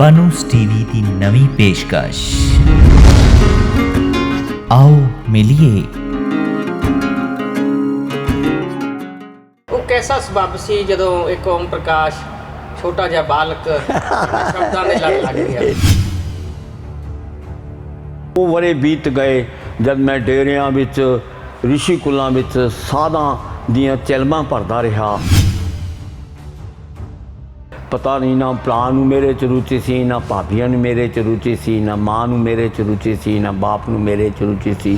फानूस TV की नवी पेशकश आओ मिलिए। ਉਹ कैसा सबब सी ਜਦੋਂ एक ओम प्रकाश छोटा जिहा बालक शब्दां ਦੇ ਲੜ ਲੱਗ ਗਿਆ। ਉਹ ਵਰੇ ਬੀਤ ਗਏ ਜਦ ਮੈਂ ਡੇਰਿਆਂ ਵਿੱਚ ਰਿਸ਼ੀ ਕੁਲਾਂ ਵਿੱਚ ਸਾਧਾਂ ਦੀਆਂ ਚਿਲਮਾਂ ਭਰਦਾ ਰਿਹਾ। ਪਤਾ ਨਹੀਂ ਨਾ ਭਰਾ ਨੂੰ ਮੇਰੇ 'ਚ ਰੁਚੀ ਸੀ, ਨਾ ਭਾਬੀਆਂ ਨੂੰ ਮੇਰੇ 'ਚ ਰੁਚੀ ਸੀ, ਨਾ ਮਾਂ ਨੂੰ ਮੇਰੇ 'ਚ ਰੁਚੀ ਸੀ, ਨਾ ਬਾਪ ਨੂੰ ਮੇਰੇ 'ਚ ਰੁਚੀ ਸੀ।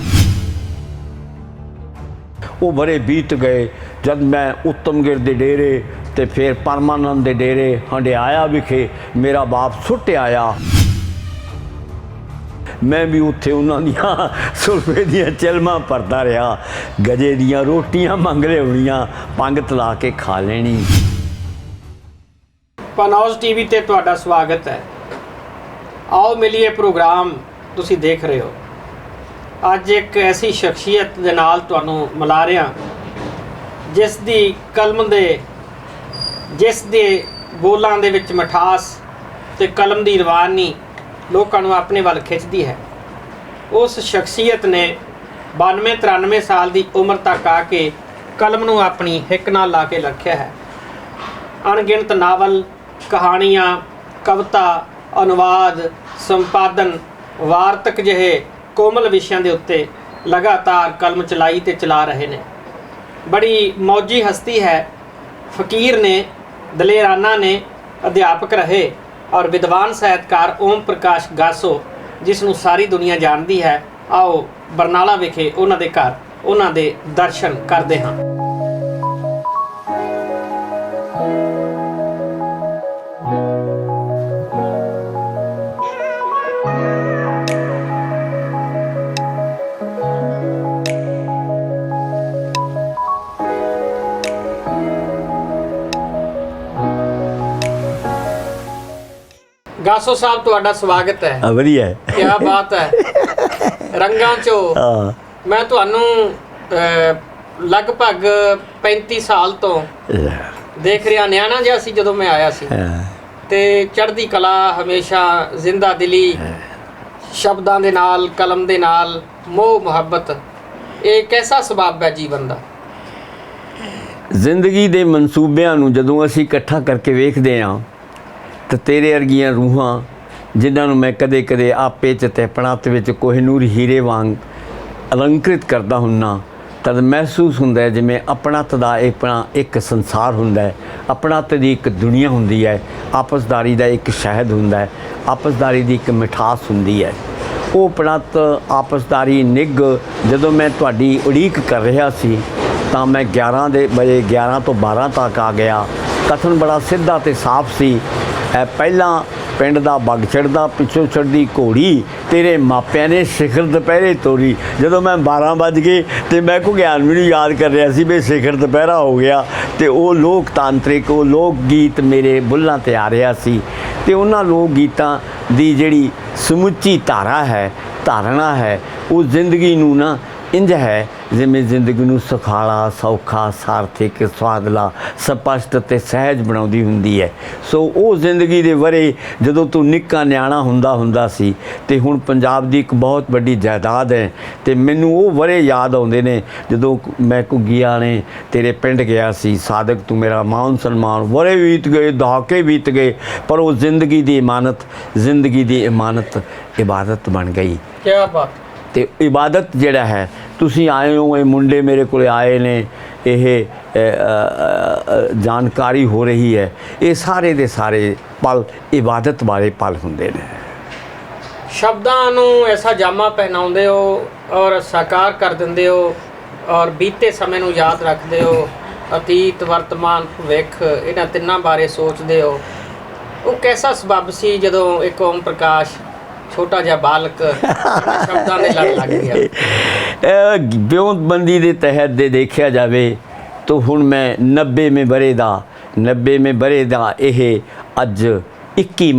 ਉਹ ਵਰੇ ਬੀਤ ਗਏ ਜਦ ਮੈਂ ਉੱਤਮਗਿਰ ਦੇ ਡੇਰੇ ਤੇ ਫਿਰ ਪਰਮਾਨੰਦ ਦੇ ਡੇਰੇ ਹੰਡਿਆਇਆ ਵਿਖੇ ਮੇਰਾ ਬਾਪ ਸੁੱਟ ਆਇਆ। ਮੈਂ ਵੀ ਉੱਥੇ ਉਹਨਾਂ ਦੀਆਂ ਸੁਲਫੇ ਦੀਆਂ ਚਿਲਮਾਂ ਭਰਦਾ ਰਿਹਾ। ਗਜੇ ਦੀਆਂ ਰੋਟੀਆਂ ਮੰਗ ਲਿਆਉਣੀਆਂ, ਪੰਗਤ ਲਾ ਕੇ ਖਾ ਲੈਣੀ। ਫਾਨੂਸ ਟੀਵੀ ਤੇ ਤੁਹਾਡਾ ਸਵਾਗਤ ਹੈ। ਆਓ ਮਿਲੀਏ ਪ੍ਰੋਗਰਾਮ ਤੁਸੀਂ ਦੇਖ ਰਹੇ ਹੋ। ਅੱਜ ਇੱਕ ਐਸੀ ਸ਼ਖਸੀਅਤ ਦੇ ਨਾਲ ਤੁਹਾਨੂੰ ਮਿਲਾ ਰਿਹਾ ਜਿਸ ਦੀ ਕਲਮ ਦੇ ਬੋਲਾਂ ਦੇ ਵਿੱਚ ਮਿਠਾਸ ਤੇ ਕਲਮ ਦੀ ਰਵਾਨੀ ਲੋਕਾਂ ਨੂੰ ਆਪਣੇ ਵੱਲ ਖਿੱਚਦੀ ਹੈ। ਉਸ ਸ਼ਖਸੀਅਤ ਨੇ 92-93 ਸਾਲ ਦੀ ਉਮਰ ਤੱਕ ਆ ਕੇ ਕਲਮ ਨੂੰ ਆਪਣੀ ਹਿੱਕ ਨਾਲ ਲਾ ਕੇ ਰੱਖਿਆ ਹੈ। ਅਣਗਿਣਤ ਨਾਵਲ, ਕਹਾਣੀਆਂ, ਕਵਿਤਾ, ਅਨੁਵਾਦ, ਸੰਪਾਦਨ, ਵਾਰਤਕ ਜਿਹੇ ਕੋਮਲ ਵਿਸ਼ਿਆਂ ਦੇ ਉੱਤੇ ਲਗਾਤਾਰ ਕਲਮ ਚਲਾਈ ਤੇ ਚਲਾ ਰਹੇ ਨੇ। ਬੜੀ ਮੌਜੀ ਹਸਤੀ ਹੈ। ਫਕੀਰ ਨੇ, ਦਲੇਰਾਨਾ ਨੇ, ਅਧਿਆਪਕ ਰਹੇ ਔਰ ਵਿਦਵਾਨ ਸਾਹਿਤਕਾਰ ਓਮ ਪ੍ਰਕਾਸ਼ ਗਾਸੋ, ਜਿਸ ਨੂੰ ਸਾਰੀ ਦੁਨੀਆ ਜਾਣਦੀ ਹੈ। ਆਓ ਬਰਨਾਲਾ ਵਿਖੇ ਉਹਨਾਂ ਦੇ ਘਰ ਉਹਨਾਂ ਦੇ ਦਰਸ਼ਨ ਕਰਦੇ ਹਾਂ। ਗਾਸੋ ਸਾਹਿਬ ਤੁਹਾਡਾ ਸਵਾਗਤ ਹੈ। ਵਧੀਆ ਹੈ। ਕੀ ਬਾਤ ਹੈ। ਰੰਗਾਂ 'ਚੋਂ ਮੈਂ ਤੁਹਾਨੂੰ ਲਗਭਗ 35 ਸਾਲ ਤੋਂ ਦੇਖ ਰਿਹਾ। ਨਿਆਣਾ ਜਿਹਾ ਸੀ ਜਦੋਂ ਮੈਂ ਆਇਆ ਸੀ ਤੇ ਚੜ੍ਹਦੀ ਕਲਾ, ਹਮੇਸ਼ਾ ਜ਼ਿੰਦਾ ਦਿਲੀ, ਸ਼ਬਦਾਂ ਦੇ ਨਾਲ, ਕਲਮ ਦੇ ਨਾਲ ਮੋਹ ਮੁਹੱਬਤ। ਇਹ ਕੈਸਾ ਸਬਬ ਹੈ ਜੀਵਨ ਦਾ? ਜ਼ਿੰਦਗੀ ਦੇ ਮਨਸੂਬਿਆਂ ਨੂੰ ਜਦੋਂ ਅਸੀਂ ਇਕੱਠਾ ਕਰਕੇ ਵੇਖਦੇ ਹਾਂ ਤਾਂ ਤੇਰੇ ਵਰਗੀਆਂ ਰੂਹਾਂ, ਜਿਨ੍ਹਾਂ ਨੂੰ ਮੈਂ ਕਦੇ ਕਦੇ ਆਪੇ 'ਚ ਤੇ ਪਣਤ ਵਿੱਚ ਕੋਹਿਨੂਰ ਹੀਰੇ ਵਾਂਗ ਅਲੰਕ੍ਰਿਤ ਕਰਦਾ ਹੁੰਨਾ, ਤਦ ਮਹਿਸੂਸ ਹੁੰਦਾ ਜਿਵੇਂ ਆਪਣਤ ਦਾ ਆਪਣਾ ਇੱਕ ਸੰਸਾਰ ਹੁੰਦਾ ਹੈ, ਆਪਣਤ ਦੀ ਇੱਕ ਦੁਨੀਆ ਹੁੰਦੀ ਹੈ, ਆਪਸਦਾਰੀ ਦਾ ਇੱਕ ਸ਼ਹਿਦ ਹੁੰਦਾ ਹੈ, ਆਪਸਦਾਰੀ ਦੀ ਇੱਕ ਮਿਠਾਸ ਹੁੰਦੀ ਹੈ। ਉਹ ਆਪਣਤ, ਆਪਸਦਾਰੀ ਨਿੱਘ ਜਦੋਂ ਮੈਂ ਤੁਹਾਡੀ ਉਡੀਕ ਕਰ ਰਿਹਾ ਸੀ ਤਾਂ ਮੈਂ 11 ਤੋਂ 12 ਤੱਕ ਆ ਗਿਆ। ਕਥਨ ਬੜਾ ਸਿੱਧਾ ਤੇ ਸਾਫ਼ ਸੀ। ਪਹਿਲਾਂ ਪਿੰਡ ਦਾ ਬੱਗ ਚੜ੍ਹਦਾ, ਪਿੱਛੋਂ ਚੜ੍ਹਦੀ ਘੋੜੀ, ਤੇਰੇ ਮਾਪਿਆਂ ਨੇ ਸਿਖਰ ਦੁਪਹਿਰੇ ਤੋਰੀ। ਜਦੋਂ ਮੈਂ 12 ਵੱਜ ਗਏ ਅਤੇ ਮੈਂ ਕੋ ਗਿਆਨ ਮੈਨੂੰ ਯਾਦ ਕਰ ਰਿਹਾ ਸੀ ਵੀ ਸਿਖਰ ਦੁਪਹਿਰਾ ਹੋ ਗਿਆ ਅਤੇ ਉਹ ਲੋਕਤਾਂਤਰਿਕ, ਉਹ ਲੋਕ ਗੀਤ ਮੇਰੇ ਬੁੱਲ੍ਹਾਂ 'ਤੇ ਆ ਰਿਹਾ ਸੀ। ਅਤੇ ਉਹਨਾਂ ਲੋਕ ਗੀਤਾਂ ਦੀ ਜਿਹੜੀ ਸਮੁੱਚੀ ਧਾਰਨਾ ਹੈ ਉਹ ਜ਼ਿੰਦਗੀ ਨੂੰ ਨਾ ਇੰਝ ਹੈ ਜਿਵੇਂ ਜ਼ਿੰਦਗੀ ਨੂੰ ਸੁਖਾਲਾ, ਸੌਖਾ, ਸਾਰਥਿਕ, ਸਵਾਦਲਾ, ਸਪਸ਼ਟ ਅਤੇ ਸਹਿਜ ਬਣਾਉਂਦੀ ਹੁੰਦੀ ਹੈ। ਸੋ ਉਹ ਜ਼ਿੰਦਗੀ ਦੇ ਵਰੇ ਜਦੋਂ ਤੂੰ ਨਿੱਕਾ ਨਿਆਣਾ ਹੁੰਦਾ ਸੀ ਅਤੇ ਹੁਣ ਪੰਜਾਬ ਦੀ ਇੱਕ ਬਹੁਤ ਵੱਡੀ ਜਾਇਦਾਦ ਹੈ ਅਤੇ ਮੈਨੂੰ ਉਹ ਵਰੇ ਯਾਦ ਆਉਂਦੇ ਨੇ ਜਦੋਂ ਮੈਂ ਘੁੱਗੀਆਂ ਨੇ ਤੇਰੇ ਪਿੰਡ ਗਿਆ ਸੀ। ਸਾਦਕ ਤੂੰ ਮੇਰਾ ਮਾਨ ਸਨਮਾਨ, ਵਰੇ ਬੀਤ ਗਏ, ਦਹਾਕੇ ਬੀਤ ਗਏ, ਪਰ ਉਹ ਜ਼ਿੰਦਗੀ ਦੀ ਇਮਾਨਤ ਇਬਾਦਤ ਬਣ ਗਈ। ਕੀ ਬਾਤ। ਅਤੇ ਇਬਾਦਤ ਜਿਹੜਾ ਹੈ, ਤੁਸੀਂ ਆਏ ਹੋ, ਇਹ ਮੁੰਡੇ ਮੇਰੇ ਕੋਲ ਆਏ ਨੇ, ਇਹ ਜਾਣਕਾਰੀ ਹੋ ਰਹੀ ਹੈ, ਇਹ ਸਾਰੇ ਦੇ ਸਾਰੇ ਪਲ ਇਬਾਦਤ ਵਾਲੇ ਪਲ ਹੁੰਦੇ ਨੇ। ਸ਼ਬਦਾਂ ਨੂੰ ਐਸਾ ਜਾਮਾ ਪਹਿਨਾਉਂਦੇ ਹੋ ਔਰ ਸਾਕਾਰ ਕਰ ਦਿੰਦੇ ਹੋ ਔਰ ਬੀਤੇ ਸਮੇਂ ਨੂੰ ਯਾਦ ਰੱਖਦੇ ਹੋ, ਅਤੀਤ, ਵਰਤਮਾਨ, ਭਵਿੱਖ, ਇਹਨਾਂ ਤਿੰਨਾਂ ਬਾਰੇ ਸੋਚਦੇ ਹੋ। ਉਹ ਕੈਸਾ ਸਬਬ ਸੀ ਜਦੋਂ ਇੱਕ ਓਮ ਪ੍ਰਕਾਸ਼ ਛੋਟਾ ਜਿਹਾ ਬਾਲਕ ਸ਼ਬਦਾਂ ਦੇ ਲੜ ਲੱਗ ਗਿਆ? ਵਿਉਂਤਬੰਦੀ ਦੇ ਤਹਿਤ ਦੇ ਦੇਖਿਆ ਜਾਵੇ ਤਾਂ ਹੁਣ ਮੈਂ 90ਵੇਂ ਬਰੇ ਦਾ ਇਹ ਅੱਜ 21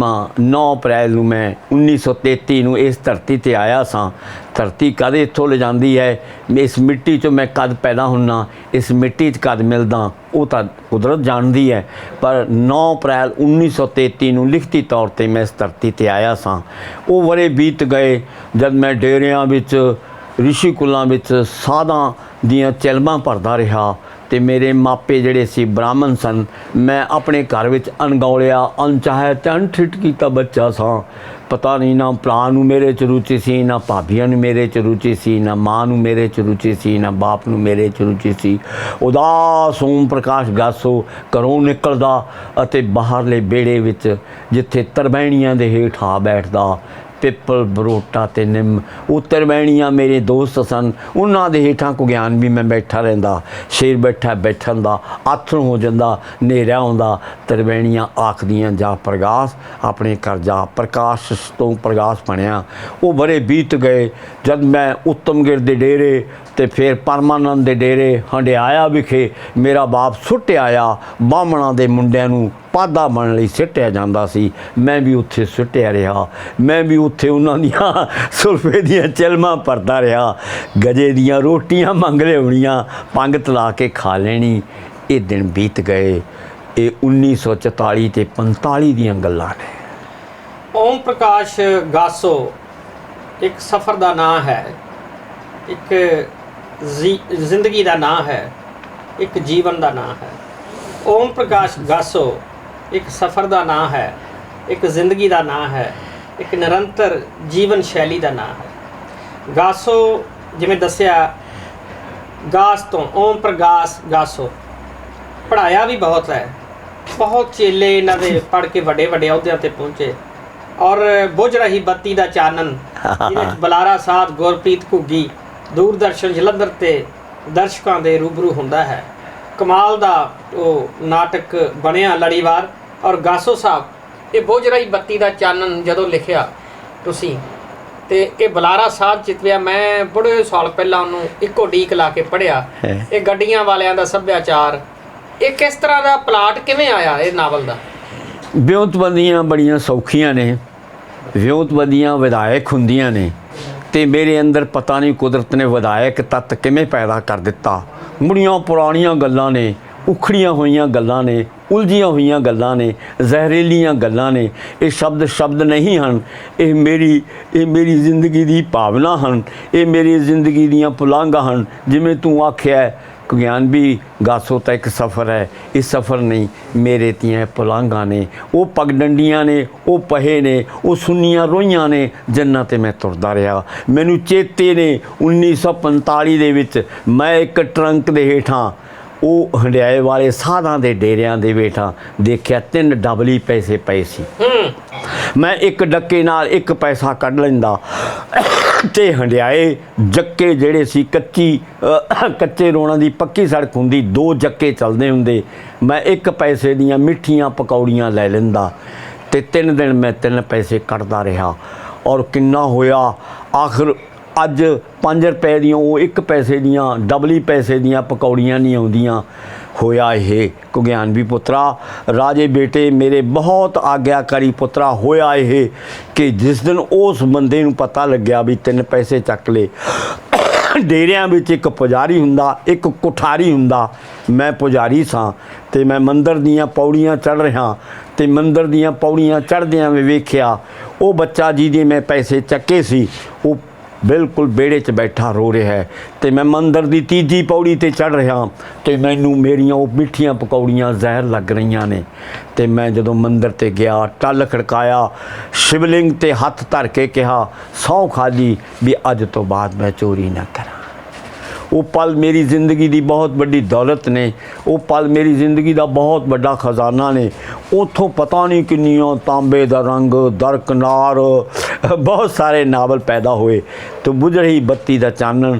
9 ਅਪ੍ਰੈਲ ਨੂੰ ਮੈਂ 1933 ਨੂੰ ਇਸ ਧਰਤੀ ਤੇ ਆਇਆ ਸਾਂ। ਧਰਤੀ ਕਦ ਇੱਥੋਂ ਲਿਜਾਂਦੀ ਹੈ, ਇਸ ਮਿੱਟੀ 'ਚੋਂ ਮੈਂ ਕਦ ਪੈਦਾ ਹੁੰਨਾ, ਇਸ ਮਿੱਟੀ 'ਚ ਕਦ ਮਿਲਦਾ, ਉਹ ਤਾਂ ਕੁਦਰਤ ਜਾਣਦੀ ਹੈ। ਪਰ 9 ਅਪ੍ਰੈਲ 1933 ਨੂੰ ਲਿਖਤੀ ਤੌਰ ਤੇ ਮੈਂ ਇਸ ਧਰਤੀ ਤੇ ਆਇਆ ਸਾਂ। ਉਹ ਵਰੇ ਬੀਤ ਗਏ ਜਦ ਮੈਂ ਡੇਰਿਆਂ ਵਿੱਚ, ਰਿਸ਼ੀ ਕੁਲਾਂ ਵਿੱਚ ਸਾਧਾਂ ਦੀਆਂ ਚਿਲਮਾਂ ਭਰਦਾ ਰਿਹਾ ਤੇ ਮੇਰੇ ਮਾਪੇ ਜਿਹੜੇ ਸੀ ਬ੍ਰਾਹਮਣ ਸਨ। ਮੈਂ ਆਪਣੇ ਘਰ ਵਿੱਚ ਅਣਗੌਲਿਆ, ਅਣਚਾਹਿਆ ਤੇ ਅਣਠਿੱਠ ਕੀਤਾ ਬੱਚਾ ਸਾਂ। ਪਤਾ ਨਹੀਂ ਨਾ ਭਰਾ ਨੂੰ ਮੇਰੇ 'ਚ ਰੁਚੀ ਸੀ, ਨਾ ਭਾਬੀਆਂ ਨੂੰ ਮੇਰੇ 'ਚ ਰੁਚੀ ਸੀ, ਨਾ ਮਾਂ ਨੂੰ ਮੇਰੇ 'ਚ ਰੁਚੀ ਸੀ, ਨਾ ਬਾਪ ਨੂੰ ਮੇਰੇ 'ਚ ਰੁਚੀ ਸੀ। ਉਦਾਸ ਓਮ ਪ੍ਰਕਾਸ਼ ਗਾਸੋ ਘਰੋਂ ਨਿਕਲਦਾ ਅਤੇ ਬਾਹਰਲੇ ਵਿਹੜੇ ਵਿੱਚ ਜਿੱਥੇ ਤਰਬੈਣੀਆਂ ਦੇ ਹੇਠ ਆ ਬੈਠਦਾ, ਪਿੱਪਲ, ਬਰੋਟਾ ਤੇ ਨਿੰਮ, ਉਹ ਤਰਬੈਣੀਆਂ ਮੇਰੇ ਦੋਸਤ ਸਨ, ਉਹਨਾਂ ਦੇ ਹੇਠਾਂ ਕੁਗਿਆਨ ਵੀ ਮੈਂ ਬੈਠਾ ਰਹਿੰਦਾ। ਸ਼ੇਰ ਬੈਠਾ ਬੈਠਣ ਦਾ ਆਥਣ ਹੋ ਜਾਂਦਾ, ਹਨੇਰਾ ਆਉਂਦਾ, ਤਰਬੈਣੀਆਂ ਆਖਦੀਆਂ ਜਾ ਪ੍ਰਗਾਸ, ਆਪਣੇ ਘਰ ਜਾ, ਪ੍ਰਕਾਸ਼ ਤੋਂ ਪ੍ਰਗਾਸ ਬਣਿਆ। ਉਹ ਬੜੇ ਬੀਤ ਗਏ ਜਦ ਮੈਂ ਉੱਤਮਗਿਰ ਦੇ ਡੇਰੇ ਤੇ ਫਿਰ ਪਰਮਾਨੰਦ ਦੇ ਡੇਰੇ ਹੰਡਿਆਇਆ ਵਿਖੇ ਮੇਰਾ ਬਾਪ ਸੁੱਟਿਆ ਆਇਆ। ਬਾਹਮਣਾਂ ਦੇ ਮੁੰਡਿਆਂ ਨੂੰ ਪਾਦਾ ਬਣਨ ਲਈ ਸਿੱਟਿਆ ਜਾਂਦਾ ਸੀ, ਮੈਂ ਵੀ ਉੱਥੇ ਸੁੱਟਿਆ ਰਿਹਾ। ਮੈਂ ਵੀ ਉੱਥੇ ਉਹਨਾਂ ਦੀਆਂ ਸੁਲਫੇ ਦੀਆਂ ਚਿਲਮਾਂ ਭਰਦਾ ਰਿਹਾ, ਗਜੇ ਦੀਆਂ ਰੋਟੀਆਂ ਮੰਗ ਲਿਆਉਣੀਆਂ, ਪੰਗਤ ਲਾ ਕੇ ਖਾ ਲੈਣੀ। ਇਹ ਦਿਨ ਬੀਤ ਗਏ। ਇਹ 1944 ਤੇ 45 ਦੀਆਂ ਗੱਲਾਂ ਨੇ। ਓਮ ਪ੍ਰਕਾਸ਼ ਗਾਸੋ ਇੱਕ ਸਫ਼ਰ ਦਾ ਨਾਂ ਹੈ, ਇੱਕ ਜ਼ਿੰਦਗੀ ਦਾ ਨਾਂ ਹੈ, ਇੱਕ ਜੀਵਨ ਦਾ ਨਾਂ ਹੈ। ਓਮ ਪ੍ਰਕਾਸ਼ ਗਾਸੋ ਇੱਕ ਸਫ਼ਰ ਦਾ ਨਾਂ ਹੈ, ਇੱਕ ਜ਼ਿੰਦਗੀ ਦਾ ਨਾਂ ਹੈ, ਇੱਕ ਨਿਰੰਤਰ ਜੀਵਨ ਸ਼ੈਲੀ ਦਾ ਨਾਂ ਹੈ। ਗਾਸੋ ਜਿਵੇਂ ਦੱਸਿਆ, ਗਾਸ ਤੋਂ ਓਮ ਪ੍ਰਕਾਸ਼ ਗਾਸੋ ਪੜ੍ਹਾਇਆ ਵੀ ਬਹੁਤ ਹੈ, ਬਹੁਤ ਚੇਲੇ ਇਹਨਾਂ ਦੇ ਪੜ੍ਹ ਕੇ ਵੱਡੇ ਵੱਡੇ ਅਹੁਦਿਆਂ ਤੇ ਪਹੁੰਚੇ। ਔਰ ਬੁਝ ਰਹੀ ਬੱਤੀ ਦਾ ਚਾਨਣ, ਜਿਹਦੇ ਵਿੱਚ ਬੁਲਾਰਾ ਸਾਧ ਗੁਰਪ੍ਰੀਤ ਘੁੱਗੀ ਦੂਰਦਰਸ਼ਨ ਜਲੰਧਰ ਤੇ ਦਰਸ਼ਕਾਂ ਦੇ ਰੂਬਰੂ ਹੁੰਦਾ ਹੈ। ਕਮਾਲ ਦਾ ਉਹ ਨਾਟਕ ਬਣਿਆ ਲੜੀਵਾਰ। ਔਰ ਗਾਸੋ ਸਾਹਿਬ ਇਹ ਬੁਝ ਰਹੀ ਬੱਤੀ ਦਾ ਚਾਨਣ ਜਦੋਂ ਲਿਖਿਆ ਤੁਸੀਂ, ਤੇ ਇਹ ਬੁਲਾਰਾ ਸਾਹਿਬ ਚਿਤਵਿਆ। ਮੈਂ ਬੜੇ ਸਾਲ ਪਹਿਲਾਂ ਉਹਨੂੰ ਇੱਕੋ ਡੀਕ ਲਾ ਕੇ ਪੜ੍ਹਿਆ। ਇਹ ਗੱਡੀਆਂ ਵਾਲਿਆਂ ਦਾ ਸੱਭਿਆਚਾਰ, ਇਹ ਕਿਸ ਤਰ੍ਹਾਂ ਦਾ ਪਲਾਟ ਕਿਵੇਂ ਆਇਆ ਇਹ ਨਾਵਲ ਦਾ? ਵਿਉਂਤਬੰਦੀਆਂ ਬੜੀਆਂ ਸੌਖੀਆਂ ਨੇ, ਵਿਉਂਤਬੰਦੀਆਂ ਵਿਧਾਇਕ ਹੁੰਦੀਆਂ ਨੇ, ਤੇ ਮੇਰੇ ਅੰਦਰ ਪਤਾ ਨਹੀਂ ਕੁਦਰਤ ਨੇ ਵਿਧਾਇਕ ਤੱਤ ਕਿਵੇਂ ਪੈਦਾ ਕਰ ਦਿੱਤਾ। ਬੜੀਆਂ ਪੁਰਾਣੀਆਂ ਗੱਲਾਂ ਨੇ, ਉਖੜੀਆਂ ਹੋਈਆਂ ਗੱਲਾਂ ਨੇ, ਉਲਝੀਆਂ ਹੋਈਆਂ ਗੱਲਾਂ ਨੇ, ਜ਼ਹਿਰੀਲੀਆਂ ਗੱਲਾਂ ਨੇ। ਇਹ ਸ਼ਬਦ ਨਹੀਂ ਹਨ, ਇਹ ਮੇਰੀ ਜ਼ਿੰਦਗੀ ਦੀ ਭਾਵਨਾ ਹਨ, ਇਹ ਮੇਰੀ ਜ਼ਿੰਦਗੀ ਦੀਆਂ ਪੁਲਾਂਘਾਂ ਹਨ। ਜਿਵੇਂ ਤੂੰ ਆਖਿਆ ਗਿਆਨ ਵੀ ਗਾਸੋ ਤਾਂ ਇੱਕ ਸਫ਼ਰ ਹੈ, ਇਹ ਸਫ਼ਰ ਨਹੀਂ, ਮੇਰੇ ਤੀਆਂ ਪੁਲਾਂਘਾਂ ਨੇ, ਉਹ ਪਗਡੰਡੀਆਂ ਨੇ, ਉਹ ਪਹੇ ਨੇ, ਉਹ ਸੁੰਨੀਆਂ ਰੋਈਆਂ ਨੇ ਜਿਨ੍ਹਾਂ 'ਤੇ ਮੈਂ ਤੁਰਦਾ ਰਿਹਾ। ਮੈਨੂੰ ਚੇਤੇ ਨੇ 1945 ਦੇ ਵਿੱਚ ਮੈਂ ਇੱਕ ਟਰੰਕ ਦੇ ਹੇਠਾਂ ਉਹ ਹੰਡਿਆਏ ਵਾਲੇ ਸਾਧਾਂ ਦੇ ਡੇਰਿਆਂ ਦੇ ਹੇਠਾਂ ਦੇਖਿਆ 3 ਡਬਲੀ ਪੈਸੇ ਪਏ ਸੀ। ਮੈਂ ਇੱਕ ਡੱਕੇ ਨਾਲ 1 ਪੈਸਾ ਕੱਢ ਲੈਂਦਾ ਤੇ ਹੰਡਿਆਏ ਜੱਕੇ ਜਿਹੜੇ ਸੀ, ਕੱਚੇ ਰੋਣਾ ਦੀ ਪੱਕੀ ਸੜਕ ਹੁੰਦੀ, 2 ਜੱਕੇ ਚੱਲਦੇ ਹੁੰਦੇ। ਮੈਂ 1 ਪੈਸੇ ਦੀਆਂ ਮਿੱਠੀਆਂ ਪਕੌੜੀਆਂ ਲੈ ਲੈਂਦਾ ਤੇ 3 ਦਿਨ ਮੈਂ 3 ਪੈਸੇ ਕੱਢਦਾ ਰਿਹਾ। ਔਰ ਕਿੰਨਾ ਹੋਇਆ ਆਖਰ ਅੱਜ 5 ਰੁਪਏ ਦੀਆਂ ਉਹ 1 ਪੈਸੇ ਦੀਆਂ ਡਬਲੀ ਪੈਸੇ ਦੀਆਂ ਪਕੌੜੀਆਂ ਨਹੀਂ ਆਉਂਦੀਆਂ। ਹੋਇਆ ਇਹ ਕੁਗਿਆਨਵੀ ਪੁੱਤਰਾ, ਰਾਜੇ ਬੇਟੇ ਮੇਰੇ ਬਹੁਤ ਆਗਿਆਕਾਰੀ ਪੁੱਤਰਾ, ਹੋਇਆ ਇਹ ਕਿ ਜਿਸ ਦਿਨ ਉਸ ਬੰਦੇ ਨੂੰ ਪਤਾ ਲੱਗਿਆ ਵੀ 3 ਪੈਸੇ ਚੱਕ ਲਏ। ਡੇਰਿਆਂ ਵਿੱਚ ਇੱਕ ਪੁਜਾਰੀ ਹੁੰਦਾ, ਇੱਕ ਕੁਠਾਰੀ ਹੁੰਦਾ। ਮੈਂ ਪੁਜਾਰੀ ਸਾਂ ਤੇ ਮੈਂ ਮੰਦਰ ਦੀਆਂ ਪੌੜੀਆਂ ਚੜ੍ਹ ਰਿਹਾ ਤੇ ਮੰਦਰ ਦੀਆਂ ਪੌੜੀਆਂ ਚੜ੍ਹਦਿਆਂ ਮੈਂ ਵੇਖਿਆ ਉਹ ਬੱਚਾ ਜਿਹਦੇ ਮੈਂ ਪੈਸੇ ਚੱਕੇ ਸੀ ਉਹ ਬਿਲਕੁਲ ਵਿਹੜੇ 'ਚ ਬੈਠਾ ਰੋ ਰਿਹਾ ਹੈ ਤੇ ਮੈਂ ਮੰਦਰ ਦੀ 3ਜੀ ਪੌੜੀ 'ਤੇ ਚੜ੍ਹ ਰਿਹਾ ਤੇ ਮੈਨੂੰ ਮੇਰੀਆਂ ਉਹ ਮਿੱਠੀਆਂ ਪਕੌੜੀਆਂ ਜ਼ਹਿਰ ਲੱਗ ਰਹੀਆਂ ਨੇ। ਤੇ ਮੈਂ ਜਦੋਂ ਮੰਦਰ 'ਤੇ ਗਿਆ, ਟੱਲ ਖੜਕਾਇਆ, ਸ਼ਿਵਲਿੰਗ 'ਤੇ ਹੱਥ ਧਰ ਕੇ ਕਿਹਾ, ਸਹੁੰ ਖਾਧੀ ਵੀ ਅੱਜ ਤੋਂ ਬਾਅਦ ਮੈਂ ਚੋਰੀ ਨਾ ਕਰਾਂ। ਉਹ ਪਲ ਮੇਰੀ ਜ਼ਿੰਦਗੀ ਦੀ ਬਹੁਤ ਵੱਡੀ ਦੌਲਤ ਨੇ, ਉਹ ਪਲ ਮੇਰੀ ਜ਼ਿੰਦਗੀ ਦਾ ਬਹੁਤ ਵੱਡਾ ਖਜ਼ਾਨਾ ਨੇ। ਉੱਥੋਂ ਪਤਾ ਨਹੀਂ ਕਿੰਨੀਆਂ ਤਾਂਬੇ ਦਾ ਰੰਗ, ਦਰਕਨਾਰ, ਬਹੁਤ ਸਾਰੇ ਨਾਵਲ ਪੈਦਾ ਹੋਏ। ਤੇ ਬੁਝ ਰਹੀ ਬੱਤੀ ਦਾ ਚਾਨਣ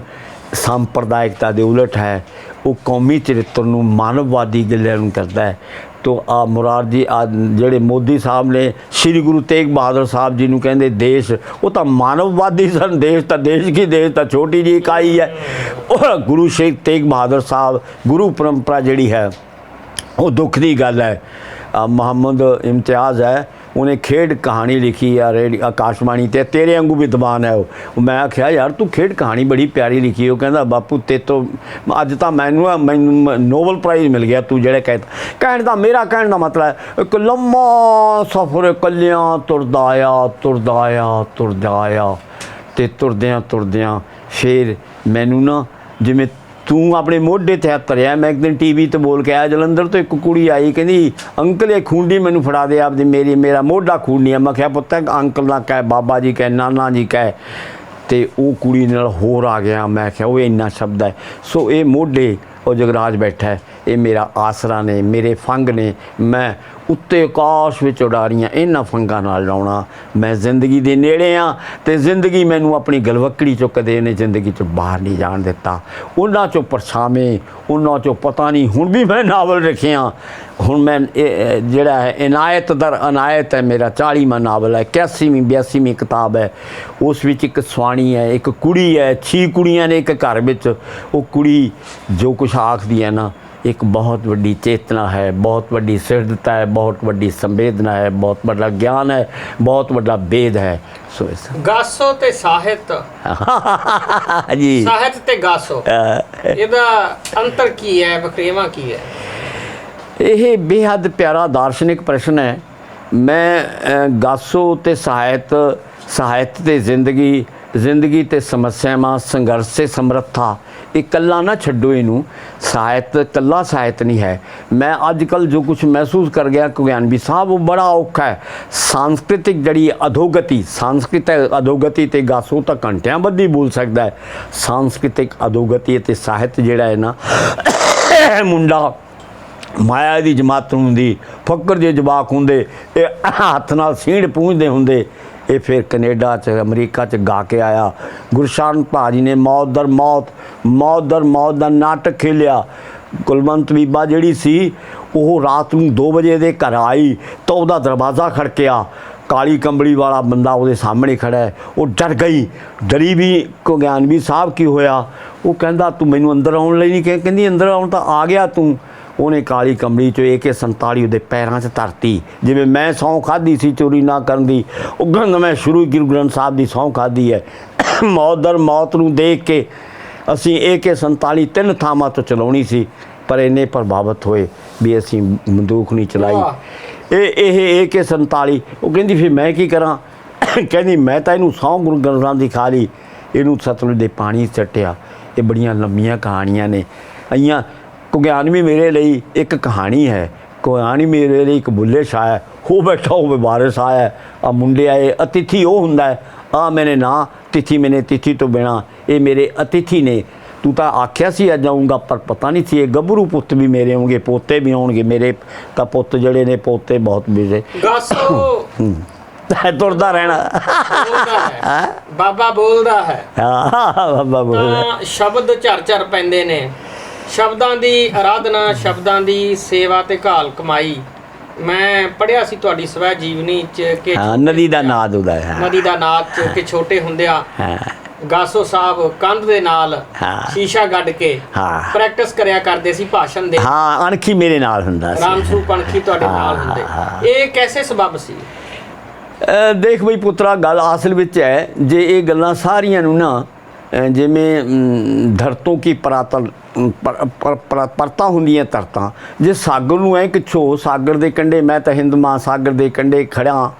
ਸੰਪਰਦਾਇਕਤਾ ਦੇ ਉਲਟ ਹੈ, ਉਹ ਕੌਮੀ ਚਰਿੱਤਰ ਨੂੰ, ਮਾਨਵਵਾਦੀ ਗੱਲਾਂ ਨੂੰ ਕਰਦਾ ਹੈ। ਤੋ ਆ ਮੁਰਾਰਜੀ ਜਿਹੜੇ ਮੋਦੀ ਸਾਹਿਬ ਨੇ ਸ਼੍ਰੀ ਗੁਰੂ ਤੇਗ ਬਹਾਦਰ ਸਾਹਿਬ ਜੀ ਨੂੰ ਕਹਿੰਦੇ ਦੇਸ਼, ਉਹ ਤਾਂ ਮਾਨਵਵਾਦੀ ਸਨ। ਦੇਸ਼ ਤਾਂ ਦੇਸ਼ ਤਾਂ ਛੋਟੀ ਜਿਹੀ ਇਕਾਈ ਹੈ। ਉਹ ਗੁਰੂ ਸ਼ੇਖ ਤੇਗ ਬਹਾਦਰ ਸਾਹਿਬ, ਗੁਰੂ ਪਰੰਪਰਾ ਜਿਹੜੀ ਹੈ ਉਹ ਦੁੱਖ ਦੀ ਗੱਲ ਹੈ। ਮੁਹੰਮਦ ਇਮਤਿਆਜ਼ ਹੈ, ਉਹਨੇ ਖੇਡ ਕਹਾਣੀ ਲਿਖੀ ਆ ਆਕਾਸ਼ਬਾਣੀ ਤੇ, ਤੇਰੇ ਵਾਂਗੂ ਵਿਦਵਾਨ ਹੈ ਉਹ। ਮੈਂ ਆਖਿਆ ਯਾਰ ਤੂੰ ਖੇਡ ਕਹਾਣੀ ਬੜੀ ਪਿਆਰੀ ਲਿਖੀ। ਉਹ ਕਹਿੰਦਾ ਬਾਪੂ ਤੇ ਤੋਂ ਅੱਜ ਤਾਂ ਮੈਨੂੰ ਨੋਬਲ ਪ੍ਰਾਈਜ਼ ਮਿਲ ਗਿਆ ਤੂੰ ਜਿਹੜੇ ਕਹਿਣ ਦਾ ਮੇਰਾ ਕਹਿਣ ਦਾ ਮਤਲਬ ਹੈ ਇੱਕ ਲੰਮਾ ਸਫ਼ਰ ਇਕੱਲਿਆਂ ਤੁਰਦਾ ਆਇਆ ਤੇ ਤੁਰਦਿਆਂ ਫਿਰ ਮੈਨੂੰ ਨਾ ਜਿਵੇਂ ਤੂੰ ਆਪਣੇ ਮੋਢੇ 'ਤੇ ਹੱਥ ਧਰਿਆ। ਮੈਂ ਇੱਕ ਦਿਨ TV 'ਤੇ ਬੋਲ ਕੇ ਆਇਆ ਜਲੰਧਰ ਤੋਂ, ਇੱਕ ਕੁੜੀ ਆਈ ਕਹਿੰਦੀ ਅੰਕਲ ਇਹ ਖੂੰਡੀ ਮੈਨੂੰ ਫੜਾ ਦੇ ਆਪਦੀ, ਮੇਰਾ ਮੋਢਾ ਖੂੰਡੀ ਆ। ਮੈਂ ਕਿਹਾ ਪੁੱਤ ਅੰਕਲ ਨਾ ਕਹਿ, ਬਾਬਾ ਜੀ ਕਹਿ, ਨਾਨਾ ਜੀ ਕਹਿ। ਤੇ ਉਹ ਕੁੜੀ ਨਾਲ ਹੋਰ ਆ ਗਿਆ। ਮੈਂ ਕਿਹਾ ਉਹ ਇੰਨਾ ਸ਼ਬਦ ਹੈ। ਸੋ ਇਹ ਮੋਢੇ ਉਹ ਜਗਰਾਜ ਬੈਠਾ ਹੈ, ਇਹ ਮੇਰਾ ਆਸਰਾ ਨੇ, ਮੇਰੇ ਫੰਗ ਨੇ। ਮੈਂ ਉੱਤੇ ਆਕਾਸ਼ ਵਿੱਚ ਉਡਾਰੀਆਂ ਇਹਨਾਂ ਫੰਗਾਂ ਨਾਲ ਲਾਉਣਾ। ਮੈਂ ਜ਼ਿੰਦਗੀ ਦੇ ਨੇੜੇ ਹਾਂ ਅਤੇ ਜ਼ਿੰਦਗੀ ਮੈਨੂੰ ਆਪਣੀ ਗਲਵੱਕੜੀ 'ਚੋਂ ਕਦੇ ਇਹਨੇ ਜ਼ਿੰਦਗੀ 'ਚੋਂ ਬਾਹਰ ਨਹੀਂ ਜਾਣ ਦਿੱਤਾ। ਉਹਨਾਂ 'ਚੋਂ ਪਰਛਾਵੇਂ, ਉਹਨਾਂ 'ਚੋਂ ਪਤਾ ਨਹੀਂ ਹੁਣ ਵੀ ਮੈਂ ਨਾਵਲ ਲਿਖਿਆ। ਹੁਣ ਮੈਂ ਜਿਹੜਾ ਹੈ ਇਨਾਇਤ ਦਰ ਅਨਾਇਤ ਹੈ ਮੇਰਾ 40ਵਾਂ ਨਾਵਲ ਹੈ, 81ਵੀਂ 82ਵੀਂ ਕਿਤਾਬ ਹੈ। ਉਸ ਵਿੱਚ ਇੱਕ ਸਵਾਣੀ ਹੈ, ਇੱਕ ਕੁੜੀ ਹੈ, 6 ਕੁੜੀਆਂ ਨੇ ਇੱਕ ਘਰ ਵਿੱਚ। ਉਹ ਕੁੜੀ ਜੋ ਕੁਛ ਆਖਦੀ ਹੈ ਨਾ, एक बहुत वड्डी चेतना है, बहुत वड्डी सिद्धता है, बहुत वड्डी संवेदना है, बहुत बड़ा ज्ञान है, बहुत बड़ा वेद है। सो गासो ते साहित जी साहित ते गासो ਇਹਦਾ ਅੰਤਰ ਕੀ ਹੈ, ਵਖਰੇਵਾਂ ਕੀ ਹੈ? ਇਹ ਬੇहद ਪਿਆਰਾ ਦਾਰਸ਼ਨਿਕ ਪ੍ਰਸ਼ਨ ਹੈ। ਮੈਂ ਗਾਸੋ ਤੇ ਸਾਹਿਤ ਤੇ ਜ਼ਿੰਦਗੀ ਤੇ ਸਮੱਸਿਆਵਾਂ, ਸੰਘਰਸ਼ ਤੇ ਸਮਰੱਥਾ, ਇਹ ਕੱਲਾ ਨਾ ਛੱਡੋ ਇਹਨੂੰ। ਸਾਹਿਤ ਕੱਲਾ ਸਾਹਿਤ ਨਹੀਂ ਹੈ। ਮੈਂ ਅੱਜ ਕੱਲ੍ਹ ਜੋ ਕੁਛ ਮਹਿਸੂਸ ਕਰ ਗਿਆ ਕੁਗਿਆਨਵੀ ਸਾਹਿਬ, ਉਹ ਬੜਾ ਔਖਾ ਹੈ। ਸਾਂਸਕ੍ਰਿਤਿਕ ਜਿਹੜੀ ਸਾਂਸਕ੍ਰਿਤਿਕ ਅਧੋਗਤੀ ਤੇ ਗਾਸੋ ਤਾਂ ਘੰਟਿਆਂ ਬੱਧੀ ਬੋਲ ਸਕਦਾ ਹੈ। ਸਾਂਸਕ੍ਰਿਤਿਕ ਅਧੋਗਤੀ ਅਤੇ ਸਾਹਿਤ ਜਿਹੜਾ ਹੈ ਨਾ, ਮੁੰਡਾ ਮਾਇਆ ਦੀ ਜਮਾਤ ਹੁੰਦੀ, ਫਕਰ ਦੇ ਜਵਾਕ ਹੁੰਦੇ, ਇਹ ਹੱਥ ਨਾਲ ਸੀਂਢ ਪੂੰਝਦੇ ਹੁੰਦੇ। ਇਹ ਫਿਰ ਕੈਨੇਡਾ 'ਚ ਅਮਰੀਕਾ 'ਚ ਗਾ ਕੇ ਆਇਆ। ਗੁਰਸ਼ਰਨ ਭਾਜੀ ਨੇ ਮੌਤ ਦਰ ਮੌਤ ਦਾ ਨਾਟਕ ਖੇਲਿਆ। ਕੁਲਵੰਤ ਬੀਬਾ ਜਿਹੜੀ ਸੀ ਉਹ ਰਾਤ ਨੂੰ 2 ਵਜੇ ਦੇ ਘਰ ਆਈ ਤਾਂ ਉਹਦਾ ਦਰਵਾਜ਼ਾ ਖੜਕਿਆ। ਕਾਲੀ ਕੰਬਲੀ ਵਾਲਾ ਬੰਦਾ ਉਹਦੇ ਸਾਹਮਣੇ ਖੜਾ ਹੈ। ਉਹ ਡਰ ਗਈ, ਡਰੀ ਵੀ। ਕੁਗਿਆਨਵੀ ਸਾਹਿਬ ਕੀ ਹੋਇਆ? ਉਹ ਕਹਿੰਦਾ ਤੂੰ ਮੈਨੂੰ ਅੰਦਰ ਆਉਣ ਲਈ ਨਹੀਂ ਕਹਿੰਦੀ, ਅੰਦਰ ਆਉਣ ਤਾਂ ਆ ਗਿਆ ਤੂੰ। ਉਹਨੇ ਕਾਲੀ ਕੰਬਲੀ 'ਚੋਂ AK-47 ਉਹਦੇ ਪੈਰਾਂ 'ਚ ਧਰਤੀ, ਜਿਵੇਂ ਮੈਂ ਸਹੁੰ ਖਾਧੀ ਸੀ ਚੋਰੀ ਨਾ ਕਰਨ ਦੀ। ਉਹ ਕਹਿੰਦਾ ਮੈਂ ਸ਼ੁਰੂ ਗੁਰੂ ਗ੍ਰੰਥ ਸਾਹਿਬ ਦੀ ਸਹੁੰ ਖਾਧੀ ਹੈ। ਮੌਤ ਦਰ ਮੌਤ ਨੂੰ ਦੇਖ ਕੇ ਅਸੀਂ AK-47 3 ਥਾਵਾਂ ਤੋਂ ਚਲਾਉਣੀ ਸੀ, ਪਰ ਇੰਨੇ ਪ੍ਰਭਾਵਿਤ ਹੋਏ ਵੀ ਅਸੀਂ ਬੰਦੂਕ ਨਹੀਂ ਚਲਾਈ। ਇਹ AK-47 ਉਹ ਕਹਿੰਦੀ ਫਿਰ ਮੈਂ ਕੀ ਕਰਾਂ? ਕਹਿੰਦੀ ਮੈਂ ਤਾਂ ਇਹਨੂੰ ਸਹੁੰ ਗੁਰੂ ਗ੍ਰੰਥ ਸਾਹਿਬ ਦੀ ਖਾ ਲਈ, ਇਹਨੂੰ ਸਤਲੁਜ ਦੇ ਪਾਣੀ ਸੱਟਿਆ। ਇਹ ਬੜੀਆਂ ਲੰਮੀਆਂ ਕਹਾਣੀਆਂ ਨੇ ਆਈਆਂ। ਕੁਗਿਆਨਵੀ ਮੇਰੇ ਲਈ ਇੱਕ ਕਹਾਣੀ ਹੈ। ਕੁਗਿਆਨਵੀ ਮੇਰੇ ਲਈ ਇੱਕ ਬੁੱਲੇ ਸ਼ਾਹ ਹੈ। ਹੋ ਬੈਠਾ ਹੋਵੇ ਵਾਰਿਸ ਆਇਆ, ਆ ਮੁੰਡੇ ਆਏ। ਅਤਿਥੀ ਉਹ ਹੁੰਦਾ ਹੈ, ਆ ਮੈਨੇ ਨਾ ਤਿਥੀ, ਮੈਨੇ ਤਿਥੀ ਤੋਂ ਬਿਨਾਂ ਇਹ ਮੇਰੇ ਅਤਿਥੀ ਨੇ। ਤੂੰ ਤਾਂ ਆਖਿਆ ਸੀ ਆ ਜਾਊਂਗਾ, ਪਰ ਪਤਾ ਨਹੀਂ ਸੀ ਇਹ ਗੱਭਰੂ ਪੁੱਤ ਵੀ ਮੇਰੇ ਆਉਣਗੇ, ਪੋਤੇ ਵੀ ਆਉਣਗੇ। ਮੇਰੇ ਤਾਂ ਪੁੱਤ ਜਿਹੜੇ ਨੇ, ਪੋਤੇ ਬਹੁਤ ਮਿਲੇ। ਤੁਰਦਾ ਰਹਿਣਾ ਬਾਬਾ ਬੋਲਦਾ ਹੈ। ਬਾਬਾ ਬੋਲਦਾ। ਸ਼ਬਦ ਝਰ ਪੈਂਦੇ ਨੇ, ਸ਼ਬਦਾਂ ਦੀ ਆਰਾਧਨਾ, ਸ਼ਬਦਾਂ ਦੀ ਸੇਵਾ ਤੇ ਘਾਲ ਕਮਾਈ। ਮੈਂ ਪੜ੍ਹਿਆ ਸੀ ਤੁਹਾਡੀ ਸਵੈ ਜੀਵਨੀ 'ਚ ਕਿ ਨਦੀ ਦਾ ਨਾਦ ਉਹਦਾ ਹੈ, ਨਦੀ ਦਾ ਨਾਦ 'ਚ ਕਿ ਛੋਟੇ ਹੁੰਦਿਆਂ ਗਾਸੋ ਸਾਹਿਬ ਕੰਧ ਦੇ ਨਾਲ ਸ਼ੀਸ਼ਾ ਗੱਡ ਕੇ ਪ੍ਰੈਕਟਿਸ ਕਰਿਆ ਕਰਦੇ ਸੀ ਭਾਸ਼ਣ ਦੇ। ਹਾਂ, ਅਣਖੀ ਮੇਰੇ ਨਾਲ ਹੁੰਦਾ ਸੀ, ਰਾਮ ਸਰੂਪ ਅਣਖੀ ਤੁਹਾਡੇ ਨਾਲ ਹੁੰਦੇ। ਇਹ ਕੈਸੇ ਸਬਬ ਸੀ? ਦੇਖ ਬਈ ਪੁੱਤਰਾ, ਗੱਲ ਅਸਲ ਵਿੱਚ ਹੈ, ਜੇ ਇਹ ਗੱਲਾਂ ਸਾਰੀਆਂ ਨੂੰ ਨਾ ਜਿਵੇਂ ਧਰਤੋਂ ਕੀ ਪਰਤਾਂ ਹੁੰਦੀਆਂ ਧਰਤਾਂ, ਜੇ ਸਾਗਰ ਨੂੰ ਐ ਕਿਛੋ ਸਾਗਰ ਦੇ ਕੰਢੇ, ਮੈਂ ਤਾਂ ਹਿੰਦ ਮਹਾਸਾਗਰ ਦੇ ਕੰਢੇ ਖੜ੍ਹਾ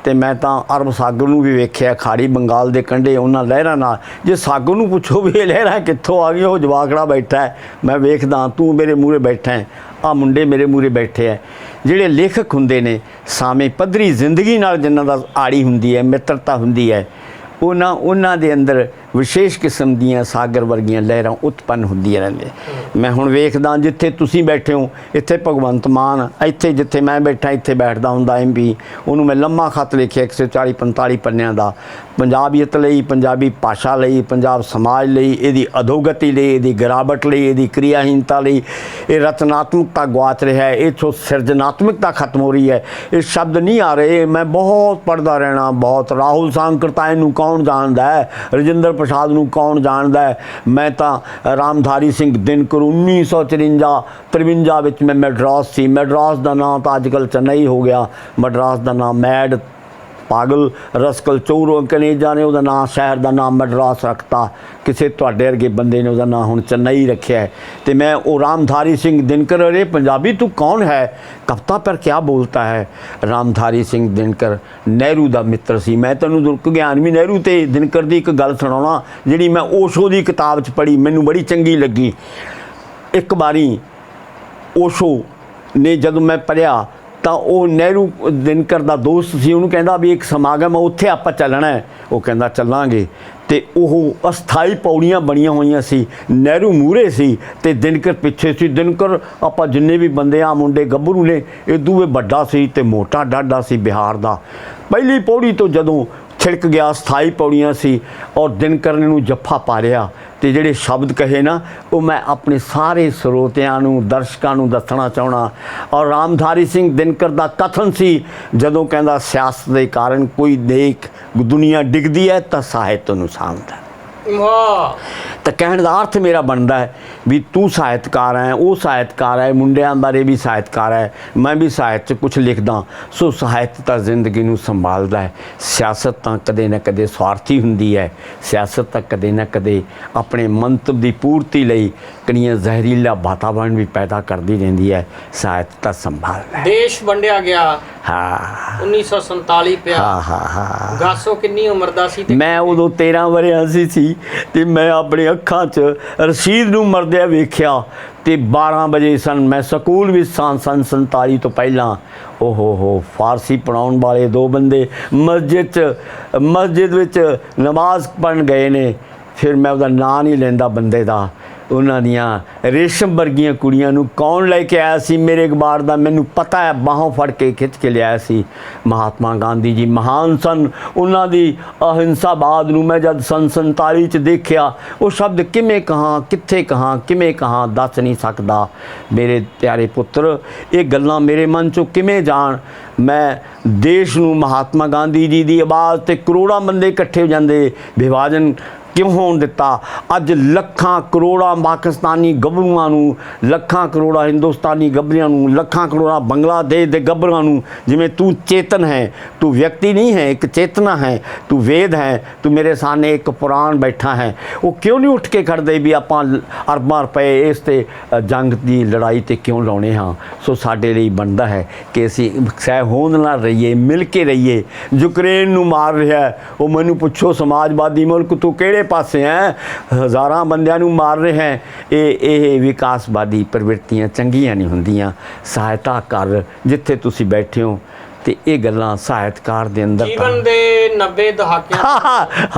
ਅਤੇ ਮੈਂ ਤਾਂ ਅਰਬ ਸਾਗਰ ਨੂੰ ਵੀ ਵੇਖਿਆ, ਖਾੜੀ ਬੰਗਾਲ ਦੇ ਕੰਢੇ ਉਹਨਾਂ ਲਹਿਰਾਂ ਨਾਲ। ਜੇ ਸਾਗਰ ਨੂੰ ਪੁੱਛੋ ਵੀ ਇਹ ਲਹਿਰਾਂ ਕਿੱਥੋਂ ਆ ਗਈਆਂ, ਉਹ ਜਵਾਕੜਾ ਬੈਠਾ ਹੈ, ਮੈਂ ਵੇਖਦਾ, ਤੂੰ ਮੇਰੇ ਮੂਹਰੇ ਬੈਠਾ ਹੈ, ਆਹ ਮੁੰਡੇ ਮੇਰੇ ਮੂਹਰੇ ਬੈਠੇ ਹੈ। ਜਿਹੜੇ ਲੇਖਕ ਹੁੰਦੇ ਨੇ, ਸਾਵੇਂ ਪੱਧਰੀ ਜ਼ਿੰਦਗੀ ਨਾਲ ਜਿਨ੍ਹਾਂ ਦਾ ਆੜੀ ਹੁੰਦੀ ਹੈ, ਮਿੱਤਰਤਾ ਹੁੰਦੀ ਹੈ, ਉਹਨਾਂ ਦੇ ਅੰਦਰ ਵਿਸ਼ੇਸ਼ ਕਿਸਮ ਦੀਆਂ ਸਾਗਰ ਵਰਗੀਆਂ ਲਹਿਰਾਂ ਉਤਪੰਨ ਹੁੰਦੀਆਂ ਰਹਿੰਦੀਆਂ। ਮੈਂ ਹੁਣ ਵੇਖਦਾ ਜਿੱਥੇ ਤੁਸੀਂ ਬੈਠੇ ਹੋ, ਇੱਥੇ ਭਗਵੰਤ ਮਾਨ, ਇੱਥੇ ਜਿੱਥੇ ਮੈਂ ਬੈਠਾ ਇੱਥੇ ਬੈਠਦਾ ਹੁੰਦਾ MP, ਉਹਨੂੰ ਮੈਂ ਲੰਮਾ ਖੱਤ ਲਿਖਿਆ 140-45 ਪੰਨਿਆਂ ਦਾ, ਪੰਜਾਬੀਅਤ ਲਈ, ਪੰਜਾਬੀ ਭਾਸ਼ਾ ਲਈ, ਪੰਜਾਬ ਸਮਾਜ ਲਈ, ਇਹਦੀ ਅਧੋਗਤੀ ਲਈ, ਇਹਦੀ ਗਿਰਾਵਟ ਲਈ, ਇਹਦੀ ਕਿਰਿਆਹੀਨਤਾ ਲਈ। ਇਹ ਰਚਨਾਤਮਕਤਾ ਗੁਆਚ ਰਿਹਾ ਹੈ, ਇੱਥੋਂ ਸਿਰਜਨਾਤਮਕਤਾ ਖਤਮ ਹੋ ਰਹੀ ਹੈ, ਇਹ ਸ਼ਬਦ ਨਹੀਂ ਆ ਰਹੇ। ਮੈਂ ਬਹੁਤ ਪੜ੍ਹਦਾ ਰਹਿਣਾ, ਬਹੁਤ। ਰਾਹੁਲ ਸਾਂਕਰਤਾਇ ਨੂੰ ਕੌਣ ਜਾਣਦਾ ਹੈ, ਰਜਿੰਦਰ ਪ੍ਰਸਾਦ ਨੂੰ ਕੌਣ ਜਾਣਦਾ ਹੈ। ਮੈਂ ਤਾਂ ਰਾਮਧਾਰੀ ਸਿੰਘ ਦਿਨਕਰ 1954 ਵਿੱਚ ਮੈਂ ਮੈਡਰਾਸ ਸੀ। ਮੈਡਰਾਸ ਦਾ ਨਾਂ ਤਾਂ ਅੱਜ ਕੱਲ੍ਹ ਚੇਨਈ ਹੋ ਗਿਆ। ਮੈਡਰਾਸ ਦਾ ਨਾਮ ਮੈਡ ਪਾਗਲ ਰਸਕਲ ਚੋਰ ਕਨੇਜਾ ਨੇ ਉਹਦਾ ਨਾਂ, ਸ਼ਹਿਰ ਦਾ ਨਾਮ ਮੈਡਰਾਸ ਰੱਖਤਾ। ਕਿਸੇ ਤੁਹਾਡੇ ਵਰਗੇ ਬੰਦੇ ਨੇ ਉਹਦਾ ਨਾਂ ਹੁਣ ਚੇਨਈ ਰੱਖਿਆ ਹੈ। ਤੇ ਮੈਂ ਉਹ ਰਾਮਧਾਰੀ ਸਿੰਘ ਦਿਨਕਰ, ਅਰੇ ਪੰਜਾਬੀ ਤੂੰ ਕੌਣ ਹੈ, ਕਵਿਤਾ ਪਰ ਕਿਆ ਬੋਲਤਾ ਹੈ। ਰਾਮਧਾਰੀ ਸਿੰਘ ਦਿਨਕਰ ਨਹਿਰੂ ਦਾ ਮਿੱਤਰ ਸੀ। ਮੈਂ ਤੈਨੂੰ ਦੁਰਕ ਗਿਆਨ ਵੀ ਨਹਿਰੂ ਤੇ ਦਿਨਕਰ ਦੀ ਇੱਕ ਗੱਲ ਸੁਣਾਉਣਾ ਜਿਹੜੀ ਮੈਂ ਓਸ਼ੋ ਦੀ ਕਿਤਾਬ 'ਚ ਪੜ੍ਹੀ, ਮੈਨੂੰ ਬੜੀ ਚੰਗੀ ਲੱਗੀ। ਇੱਕ ਵਾਰੀ ਓਸ਼ੋ ਨੇ ਜਦੋਂ ਮੈਂ ਪੜ੍ਹਿਆ ਤਾਂ ਉਹ ਨਹਿਰੂ ਦਿਨਕਰ ਦਾ ਦੋਸਤ ਸੀ, ਉਹਨੂੰ ਕਹਿੰਦਾ ਵੀ ਇੱਕ ਸਮਾਗਮ ਉੱਥੇ ਆਪਾਂ ਚੱਲਣਾ ਹੈ। ਉਹ ਕਹਿੰਦਾ ਚੱਲਾਂਗੇ। ਤੇ ਉਹ ਅਸਥਾਈ ਪੌੜੀਆਂ ਬਣੀਆਂ ਹੋਈਆਂ ਸੀ, ਨਹਿਰੂ ਮੂਹਰੇ ਸੀ ਤੇ ਦਿਨਕਰ ਪਿੱਛੇ ਸੀ। ਦਿਨਕਰ ਆਪਾਂ ਜਿੰਨੇ ਵੀ ਬੰਦੇ ਆ ਮੁੰਡੇ ਗੱਭਰੂ ਨੇ ਇਦੋਂ ਵੀ ਵੱਡਾ ਸੀ ਤੇ ਮੋਟਾ ਡਾਢਾ ਸੀ ਬਿਹਾਰ ਦਾ। ਪਹਿਲੀ ਪੌੜੀ ਤੋਂ ਜਦੋਂ ਛਿੜਕ ਗਿਆ, ਸਥਾਈ ਪੌੜੀਆਂ ਸੀ ਔਰ ਦਿਨਕਰ ਨੇ ਨੂੰ ਜੱਫਾ ਪਾ ਲਿਆ ਤੇ ਜਿਹੜੇ ਸ਼ਬਦ ਕਹੇ ਨਾ ਉਹ ਮੈਂ ਆਪਣੇ ਸਾਰੇ ਸਰੋਤਿਆਂ ਨੂੰ, ਦਰਸ਼ਕਾਂ ਨੂੰ ਦੱਸਣਾ ਚਾਹਣਾ। ਔਰ ਰਾਮਧਾਰੀ ਸਿੰਘ ਦਿਨਕਰ ਦਾ ਕਥਨ ਸੀ, ਜਦੋਂ ਕਹਿੰਦਾ ਸਿਆਸਤ ਦੇ ਕਾਰਨ ਕੋਈ ਦੇਖ ਦੁਨੀਆ ਡਿੱਗਦੀ ਹੈ ਤਾਂ ਸਾਹਿਤ ਨੂੰ ਸਾਂਭਦਾ। ਵਾਹ। ਤਾਂ ਕਹਿਣ ਦਾ ਅਰਥ ਮੇਰਾ ਬਣਦਾ ਹੈ ਵੀ ਤੂੰ ਸਾਹਿਤਕਾਰ ਹੈ, ਉਹ ਸਾਹਿਤਕਾਰ ਹੈ, ਮੁੰਡਿਆਂ ਬਾਰੇ ਵੀ ਸਾਹਿਤਕਾਰ ਹੈ, ਮੈਂ ਵੀ ਸਾਹਿਤ 'ਚ ਕੁਛ ਲਿਖਦਾ। ਸੋ ਸਾਹਿਤ ਤਾਂ ਜ਼ਿੰਦਗੀ ਨੂੰ ਸੰਭਾਲਦਾ ਹੈ। ਸਿਆਸਤ ਤਾਂ ਕਦੇ ਨਾ ਕਦੇ ਸਵਾਰਥੀ ਹੁੰਦੀ ਹੈ। ਸਿਆਸਤ ਤਾਂ ਕਦੇ ਨਾ ਕਦੇ ਆਪਣੇ ਮੰਤਵ ਦੀ ਪੂਰਤੀ ਲਈ ਕਣੀਆਂ ਜ਼ਹਿਰੀਲਾ ਵਾਤਾਵਰਣ ਵੀ ਪੈਦਾ ਕਰਦੀ ਰਹਿੰਦੀ ਹੈ। ਸਾਹਿਤ ਤਾਂ ਸੰਭਾਲਦਾ ਹੈ। ਦੇਸ਼ ਵੰਡਿਆ ਗਿਆ, ਹਾਂ 1947 ਪਿਆ। ਹਾਂ। ਗਾਸੋ ਕਿੰਨੀ ਉਮਰ ਦਾ ਸੀ? ਮੈਂ ਉਦੋਂ 13 ਵਰ੍ਹਿਆਂ ਸੀ ਤੇ ਮੈਂ ਆਪਣੇ ਅੱਖਾਂ 'ਚ ਰਸ਼ੀਦ ਨੂੰ ਮਰਦਿਆਂ ਵੇਖਿਆ ਤੇ 12 ਵਜੇ ਸਨ। ਮੈਂ ਸਕੂਲ ਵਿੱਚ ਸਾਂ ਸੰਨ 47 ਤੋਂ ਪਹਿਲਾਂ। ਓਹੋ ਫਾਰਸੀ ਪੜ੍ਹਾਉਣ ਵਾਲੇ 2 ਬੰਦੇ ਮਸਜਿਦ ਵਿੱਚ ਨਮਾਜ਼ ਪੜ੍ਹਨ ਗਏ ਨੇ। ਫਿਰ ਮੈਂ ਉਹਦਾ ਨਾਂ ਨਹੀਂ ਲੈਂਦਾ ਬੰਦੇ ਦਾ। ਉਹਨਾਂ ਦੀਆਂ ਰੇਸ਼ਮ ਵਰਗੀਆਂ ਕੁੜੀਆਂ ਨੂੰ ਕੌਣ ਲੈ ਕੇ ਆਇਆ ਸੀ ਮੇਰੇ ਅਖਬਾਰ ਦਾ, ਮੈਨੂੰ ਪਤਾ ਹੈ। ਬਾਹੋਂ ਫੜ ਕੇ ਖਿੱਚ ਕੇ ਲਿਆਇਆ ਸੀ। ਮਹਾਤਮਾ ਗਾਂਧੀ ਜੀ ਮਹਾਨ ਸਨ। ਉਹਨਾਂ ਦੀ ਅਹਿੰਸਾਵਾਦ ਨੂੰ ਮੈਂ ਜਦ ਸੰਨ 47 'ਚ ਦੇਖਿਆ, ਉਹ ਸ਼ਬਦ ਕਿਵੇਂ ਕਹਾਂ, ਕਿੱਥੇ ਕਹਾਂ, ਕਿਵੇਂ ਕਹਾਂ, ਦੱਸ ਨਹੀਂ ਸਕਦਾ। ਮੇਰੇ ਪਿਆਰੇ ਪੁੱਤਰ, ਇਹ ਗੱਲਾਂ ਮੇਰੇ ਮਨ 'ਚੋਂ ਕਿਵੇਂ ਜਾਣ। ਮੈਂ ਦੇਸ਼ ਨੂੰ ਮਹਾਤਮਾ ਗਾਂਧੀ ਜੀ ਦੀ ਆਵਾਜ਼ 'ਤੇ ਕਰੋੜਾਂ ਬੰਦੇ ਇਕੱਠੇ ਹੋ ਜਾਂਦੇ। ਵਿਭਾਜਨ ਕਿਉਂ ਹੋਣ ਦਿੱਤਾ? ਅੱਜ ਲੱਖਾਂ ਕਰੋੜਾਂ ਪਾਕਿਸਤਾਨੀ ਗੱਭਰੂਆਂ ਨੂੰ, ਲੱਖਾਂ ਕਰੋੜਾਂ ਹਿੰਦੁਸਤਾਨੀ ਗੱਭਰਿਆਂ ਨੂੰ, ਲੱਖਾਂ ਕਰੋੜਾਂ ਬੰਗਲਾਦੇਸ਼ ਦੇ ਗੱਭਰਾਂ ਨੂੰ, ਜਿਵੇਂ ਤੂੰ ਚੇਤਨ ਹੈ, ਤੂੰ ਵਿਅਕਤੀ ਨਹੀਂ ਹੈ, ਇੱਕ ਚੇਤਨਾ ਹੈ, ਤੂੰ ਵੇਦ ਹੈ, ਤੂੰ ਮੇਰੇ ਸਾਹਮਣੇ ਇੱਕ ਪੁਰਾਣ ਬੈਠਾ ਹੈ। ਉਹ ਕਿਉਂ ਨਹੀਂ ਉੱਠ ਕੇ ਖੜਦੇ ਵੀ ਆਪਾਂ ਅਰਬਾਂ ਰੁਪਏ ਇਸ 'ਤੇ ਜੰਗ ਦੀ ਲੜਾਈ 'ਤੇ ਕਿਉਂ ਲਾਉਣੇ ਹਾਂ? ਸੋ ਸਾਡੇ ਲਈ ਬਣਦਾ ਹੈ ਕਿ ਅਸੀਂ ਸਹਿਹੋਂਦ ਨਾਲ ਰਹੀਏ, ਮਿਲ ਕੇ ਰਹੀਏ। ਯੂਕਰੇਨ ਨੂੰ ਮਾਰ ਰਿਹਾ, ਉਹ ਮੈਨੂੰ ਪੁੱਛੋ ਸਮਾਜਵਾਦੀ ਮੁਲਕ ਤੂੰ ਕਿਹੜੇ ਪਾਸੇ ਹੈ? ਹਜ਼ਾਰਾਂ ਬੰਦਿਆਂ ਨੂੰ ਮਾਰ ਰਿਹਾ ਹੈ। ਇਹ ਵਿਕਾਸਵਾਦੀ ਪ੍ਰਵਿਰਤੀਆਂ ਚੰਗੀਆਂ ਨਹੀਂ ਹੁੰਦੀਆਂ। ਸਹਾਇਤਾ ਕਰ ਜਿੱਥੇ ਤੁਸੀਂ ਬੈਠੇ ਹੋ। ਤੇ ਇਹ ਗੱਲਾਂ ਸਾਹਿਤਕਾਰ ਦੇ ਅੰਦਰ ਜੀਵਨ ਦੇ 90 ਦਹਾਕਿਆਂ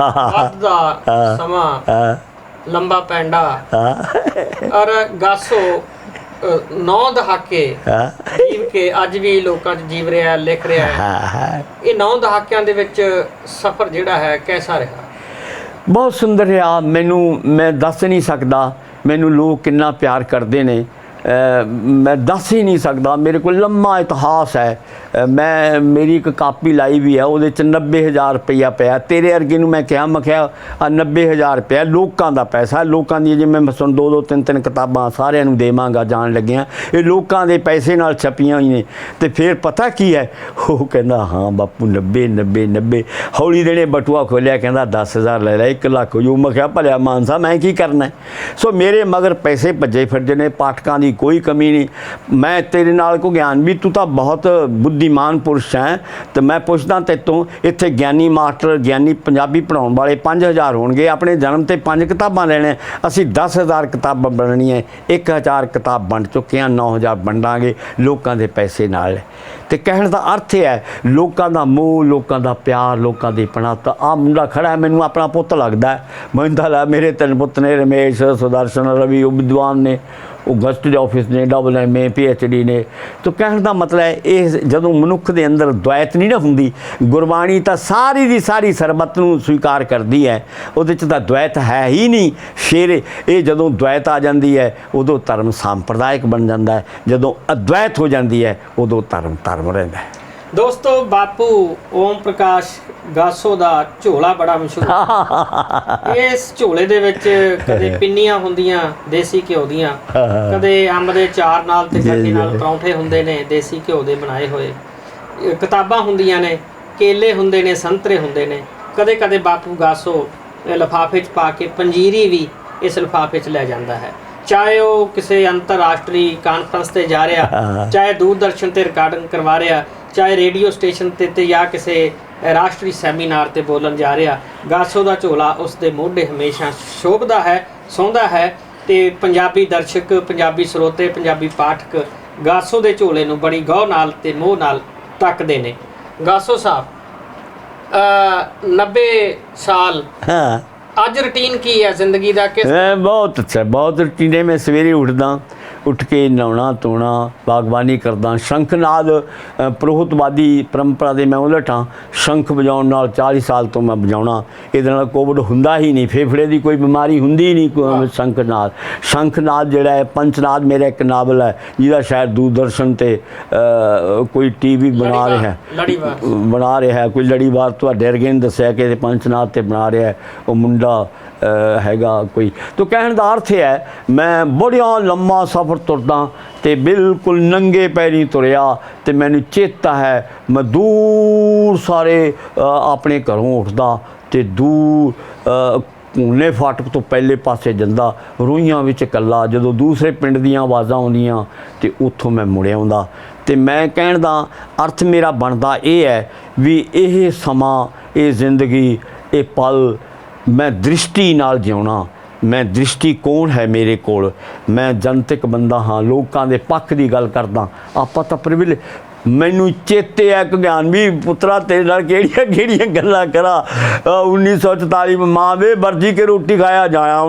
ਵੱਧ ਦਾ ਸਮਾਂ ਲੰਬਾ ਪੈਂਡਾ ਔਰ ਗਾਸੋ 9 ਦਹਾਕੇ ਜੀਵ ਕੇ ਅੱਜ ਵੀ ਲੋਕਾਂ 'ਚ ਜੀਵ ਰਿਹਾ, ਲਿਖ ਰਿਹਾ ਹੈ। ਇਹ 9 ਦਹਾਕਿਆਂ ਦੇ ਵਿੱਚ ਸਫ਼ਰ ਜਿਹੜਾ ਹੈ ਕੈਸਾ ਰਿਹਾ? ਬਹੁਤ ਸੁੰਦਰ ਰਿਹਾ। ਮੈਂ ਦੱਸ ਨਹੀਂ ਸਕਦਾ ਮੈਨੂੰ ਲੋਕ ਕਿੰਨਾ ਪਿਆਰ ਕਰਦੇ ਨੇ। ਮੈਂ ਦੱਸ ਹੀ ਨਹੀਂ ਸਕਦਾ। ਮੇਰੇ ਕੋਲ ਲੰਮਾ ਇਤਿਹਾਸ ਹੈ। ਮੇਰੀ ਇੱਕ ਕਾਪੀ ਲਾਈ ਵੀ ਹੈ, ਉਹਦੇ 'ਚ 90,000 ਰੁਪਈਆ ਪਿਆ। ਤੇਰੇ ਵਰਗੇ ਨੂੰ ਮੈਂ ਕਿਹਾ 90,000 ਰੁਪਇਆ ਲੋਕਾਂ ਦਾ ਪੈਸਾ। ਲੋਕਾਂ ਦੀ ਜਿਵੇਂ ਮੈਂ ਸੁਣ 2-2 3-3 ਕਿਤਾਬਾਂ ਸਾਰਿਆਂ ਨੂੰ ਦੇਵਾਂਗਾ ਜਾਣ ਲੱਗਿਆ। ਇਹ ਲੋਕਾਂ ਦੇ ਪੈਸੇ ਨਾਲ ਛਪੀਆਂ ਹੋਈ ਨੇ। ਤੇ ਫਿਰ ਪਤਾ ਕੀ ਹੈ, ਉਹ ਕਹਿੰਦਾ ਹਾਂ ਬਾਪੂ 90 ਹੌਲੀ ਦੇਣੇ ਬਟੂਆ ਖੋਲਿਆ, ਕਹਿੰਦਾ 10,000 ਲੈ ਲੈ, 1 ਲੱਖ ਜੋ। ਮੈਂ ਕਿਹਾ ਭਲਿਆ ਮਾਨਸਾ ਮੈਂ ਕੀ ਕਰਨਾ? ਸੋ ਮੇਰੇ ਮਗਰ ਪੈਸੇ ਭੱਜੇ ਫਿਰਦੇ ਨੇ। ਪਾਠਕਾਂ ਦੀ ਕੋਈ ਕਮੀ ਨਹੀਂ। ਮੈਂ ਤੇਰੇ ਨਾਲ ਕੋ ਗਿਆਨ ਵੀ, ਤੂੰ ਤਾਂ ਬਹੁਤ ਬੁੱਧੀਮਾਨ ਪੁਰਸ਼ ਹੈ। ਤੇ ਮੈਂ ਪੁੱਛਦਾ ਤੇਤੋਂ, ਇੱਥੇ ਗਿਆਨੀ ਮਾਸਟਰ, ਗਿਆਨੀ ਪੰਜਾਬੀ ਪੜ੍ਹਾਉਣ ਵਾਲੇ 5,000 ਹੋਣਗੇ। ਆਪਣੇ ਜਨਮ 'ਤੇ 5 ਕਿਤਾਬਾਂ ਲੈਣੇ, ਅਸੀਂ 10,000 ਕਿਤਾਬਾਂ ਬਣਨੀਆਂ। 1,000 ਕਿਤਾਬ ਬਣ ਚੁੱਕੇ ਹਾਂ, 9,000 ਵੰਡਾਂਗੇ ਲੋਕਾਂ ਦੇ ਪੈਸੇ ਨਾਲ। ਤੇ ਕਹਿਣ ਦਾ ਅਰਥ ਇਹ ਹੈ, ਲੋਕਾਂ ਦਾ ਮੋਹ, ਲੋਕਾਂ ਦਾ ਪਿਆਰ, ਲੋਕਾਂ ਦੀ ਪਨਾਹਤ। ਆਹ ਮੁੰਡਾ ਖੜਾ ਹੈ, ਮੈਨੂੰ ਆਪਣਾ ਪੁੱਤ ਲੱਗਦਾ। ਮੈਨੂੰ ਤਾਂ ਲੱਗਦਾ ਮੇਰੇ 3 ਪੁੱਤ ਨੇ, ਰਮੇਸ਼, ਸੁਦਰਸ਼ਨ, ਰਵੀ, ਉਹ ਵਿਦਵਾਨ ਨੇ, ਉਹ ਗਸਟਡ ਆਫਿਸ ਨੇ, MA PhD ਨੇ। ਤਾਂ ਕਹਿਣ ਦਾ ਮਤਲਬ ਹੈ, ਇਹ ਜਦੋਂ ਮਨੁੱਖ ਦੇ ਅੰਦਰ ਦੁਆਇਤ ਨਹੀਂ ਨਾ ਹੁੰਦੀ, ਗੁਰਬਾਣੀ ਤਾਂ ਸਾਰੀ ਦੀ ਸਾਰੀ ਸਰਬੱਤ ਨੂੰ ਸਵੀਕਾਰ ਕਰਦੀ ਹੈ। ਉਹਦੇ 'ਚ ਤਾਂ ਦੁਆਇਤ ਹੈ ਹੀ ਨਹੀਂ। ਫਿਰ ਇਹ ਜਦੋਂ ਦੁਆਇਤ ਆ ਜਾਂਦੀ ਹੈ, ਉਦੋਂ ਧਰਮ ਸੰਪਰਦਾਇਕ ਬਣ ਜਾਂਦਾ ਹੈ। ਜਦੋਂ ਅਦਵੈਤ ਹੋ ਜਾਂਦੀ ਹੈ, ਉਦੋਂ ਧਰਮ ਰਹਿੰਦਾ ਹੈ। ਦੋਸਤੋ ਬਾਪੂ ਓਮ ਪ੍ਰਕਾਸ਼ ਗਾਸੋ ਦਾ ਝੋਲਾ ਬੜਾ ਮਸ਼ਹੂਰ। ਇਸ ਝੋਲੇ ਦੇ ਵਿੱਚ ਕਦੇ ਪਿੰਨੀਆਂ ਹੁੰਦੀਆਂ ਦੇਸੀ ਘਿਓ ਦੀਆਂ, ਕਦੇ ਅੰਬ ਦੇ ਚਾਰ ਨਾਲ ਤੇ ਚਟਨੀ ਨਾਲ ਪਰੌਂਠੇ ਹੁੰਦੇ ਨੇ ਦੇਸੀ ਘਿਓ ਦੇ ਬਣਾਏ ਹੋਏ, ਕਿਤਾਬਾਂ ਹੁੰਦੀਆਂ ਨੇ, ਕੇਲੇ ਹੁੰਦੇ ਨੇ, ਸੰਤਰੇ ਹੁੰਦੇ ਨੇ। ਕਦੇ ਕਦੇ ਬਾਪੂ ਗਾਸੋ ਲਿਫਾਫੇ 'ਚ ਪਾ ਕੇ ਪੰਜੀਰੀ ਵੀ ਇਸ ਲਿਫਾਫੇ 'ਚ ਲੈ ਜਾਂਦਾ ਹੈ। ਚਾਹੇ ਉਹ ਕਿਸੇ ਅੰਤਰਰਾਸ਼ਟਰੀ ਕਾਨਫਰੰਸ ਤੇ ਜਾ ਰਿਹਾ, ਚਾਹੇ ਦੂਰਦਰਸ਼ਨ ਤੇ ਰਿਕਾਰਡਿੰਗ ਕਰਵਾ ਰਿਹਾ, ਚਾਹੇ ਰੇਡੀਓ ਸਟੇਸ਼ਨ ਤੇ ਜਾਂ ਕਿਸੇ ਰਾਸ਼ਟਰੀ ਸੈਮੀਨਾਰ ਤੇ ਬੋਲਣ ਜਾ ਰਿਹਾ, ਗਾਸੋ ਦਾ ਝੋਲਾ ਉਸ ਦੇ ਮੋਢੇ ਹਮੇਸ਼ਾ ਸ਼ੋਭਦਾ ਹੈ, ਸੌਂਦਾ ਹੈ। ਤੇ ਪੰਜਾਬੀ ਦਰਸ਼ਕ, ਪੰਜਾਬੀ ਸਰੋਤੇ, ਪੰਜਾਬੀ ਪਾਠਕ ਗਾਸੋ ਦੇ ਝੋਲੇ ਨੂੰ ਬੜੀ ਗੌਰ ਨਾਲ ਤੇ ਮੋਹ ਨਾਲ ਤੱਕਦੇ ਨੇ। ਗਾਸੋ ਸਾਹਿਬ 90 ਸਾਲ, हाँ ਅੱਜ ਰੁਟੀਨ ਕੀ ਹੈ ਜ਼ਿੰਦਗੀ ਦਾ? ਕਿਸ बहुत अच्छा, बहुत रूटीन है। मैं सवेरे उठदा, ਉੱਠ ਕੇ ਨਹਾਉਣਾ ਧੋਣਾ, ਬਾਗਬਾਨੀ ਕਰਦਾ। ਸ਼ੰਖਨਾਦ ਪ੍ਰੋਹਤਵਾਦੀ ਪਰੰਪਰਾ ਦੇ ਮੈਂ ਉਲਟ ਹਾਂ। ਸ਼ੰਖ ਵਜਾਉਣ ਨਾਲ 40 ਸਾਲ ਤੋਂ ਮੈਂ ਵਜਾਉਣਾ, ਇਹਦੇ ਨਾਲ ਕੋਵਿਡ ਹੁੰਦਾ ਹੀ ਨਹੀਂ, ਫੇਫੜੇ ਦੀ ਕੋਈ ਬਿਮਾਰੀ ਹੁੰਦੀ ਨਹੀਂ। ਸ਼ੰਖਨਾਦ ਜਿਹੜਾ ਹੈ, ਪੰਚਨਾਦ ਮੇਰਾ ਇੱਕ ਨਾਵਲ ਹੈ ਜਿਹਦਾ ਸ਼ਾਇਦ ਦੂਰਦਰਸ਼ਨ ਤੇ ਕੋਈ ਟੀਵੀ ਬਣਾ ਰਿਹਾ ਕੋਈ ਲੜੀਵਾਰ ਤੁਹਾਡੇ ਵਰਗੇ ਨੇ ਦੱਸਿਆ ਕਿ ਇਹ ਪੰਚਨਾਦ ਤੇ ਬਣਾ ਰਿਹਾ ਹੈ, ਉਹ ਮੁੰਡਾ ਹੈਗਾ ਕੋਈ। ਤਾਂ ਕਹਿਣ ਦਾ ਅਰਥ ਹੈ ਮੈਂ ਬੜਿਆ ਲੰਮਾ ਸਫ਼ਰ ਤੁਰਦਾ ਤੇ ਬਿਲਕੁਲ ਨੰਗੇ ਪੈਰੀਂ ਤੁਰਿਆ ਤੇ ਮੈਨੂੰ ਚੇਤਾ ਹੈ ਮੈਂ ਦੂਰ ਸਾਰੇ ਆਪਣੇ ਘਰੋਂ ਉੱਠਦਾ ਤੇ ਦੂਰ ਘੂਨੇ ਫਾਟਕ ਤੋਂ ਪਹਿਲੇ ਪਾਸੇ ਜਾਂਦਾ, ਰੂਹੀਆਂ ਵਿੱਚ ਇਕੱਲਾ। ਜਦੋਂ ਦੂਸਰੇ ਪਿੰਡ ਦੀਆਂ ਆਵਾਜ਼ਾਂ ਆਉਂਦੀਆਂ ਤੇ ਉੱਥੋਂ ਮੈਂ ਮੁੜ ਆਉਂਦਾ। ਤੇ ਮੈਂ ਕਹਿਣ ਦਾ ਅਰਥ ਮੇਰਾ ਬਣਦਾ ਇਹ ਹੈ ਵੀ ਇਹ ਸਮਾਂ, ਇਹ ਜ਼ਿੰਦਗੀ, ਇਹ ਪਲ ਮੈਂ ਦ੍ਰਿਸ਼ਟੀ ਨਾਲ ਜਿਉਣਾ। ਮੈਂ ਦ੍ਰਿਸ਼ਟੀਕੋਣ ਹੈ ਮੇਰੇ ਕੋਲ, ਮੈਂ ਜਨਤਕ ਬੰਦਾ ਹਾਂ, ਲੋਕਾਂ ਦੇ ਪੱਖ ਦੀ ਗੱਲ ਕਰਦਾ। ਆਪਾਂ ਤਾਂ ਪ੍ਰਿਵਿਲੇ, ਮੈਨੂੰ ਚੇਤੇ ਹੈ ਕਿ ਗਿਆਨ ਵੀ ਪੁੱਤਰਾ ਤੇਰੇ ਨਾਲ ਕਿਹੜੀਆਂ ਕਿਹੜੀਆਂ ਗੱਲਾਂ ਕਰਾਂ। 1944 ਮਾਂ ਵੇ ਵਰਜੀ ਕੇ ਰੋਟੀ ਖਾਇਆ ਜਾਇਆ,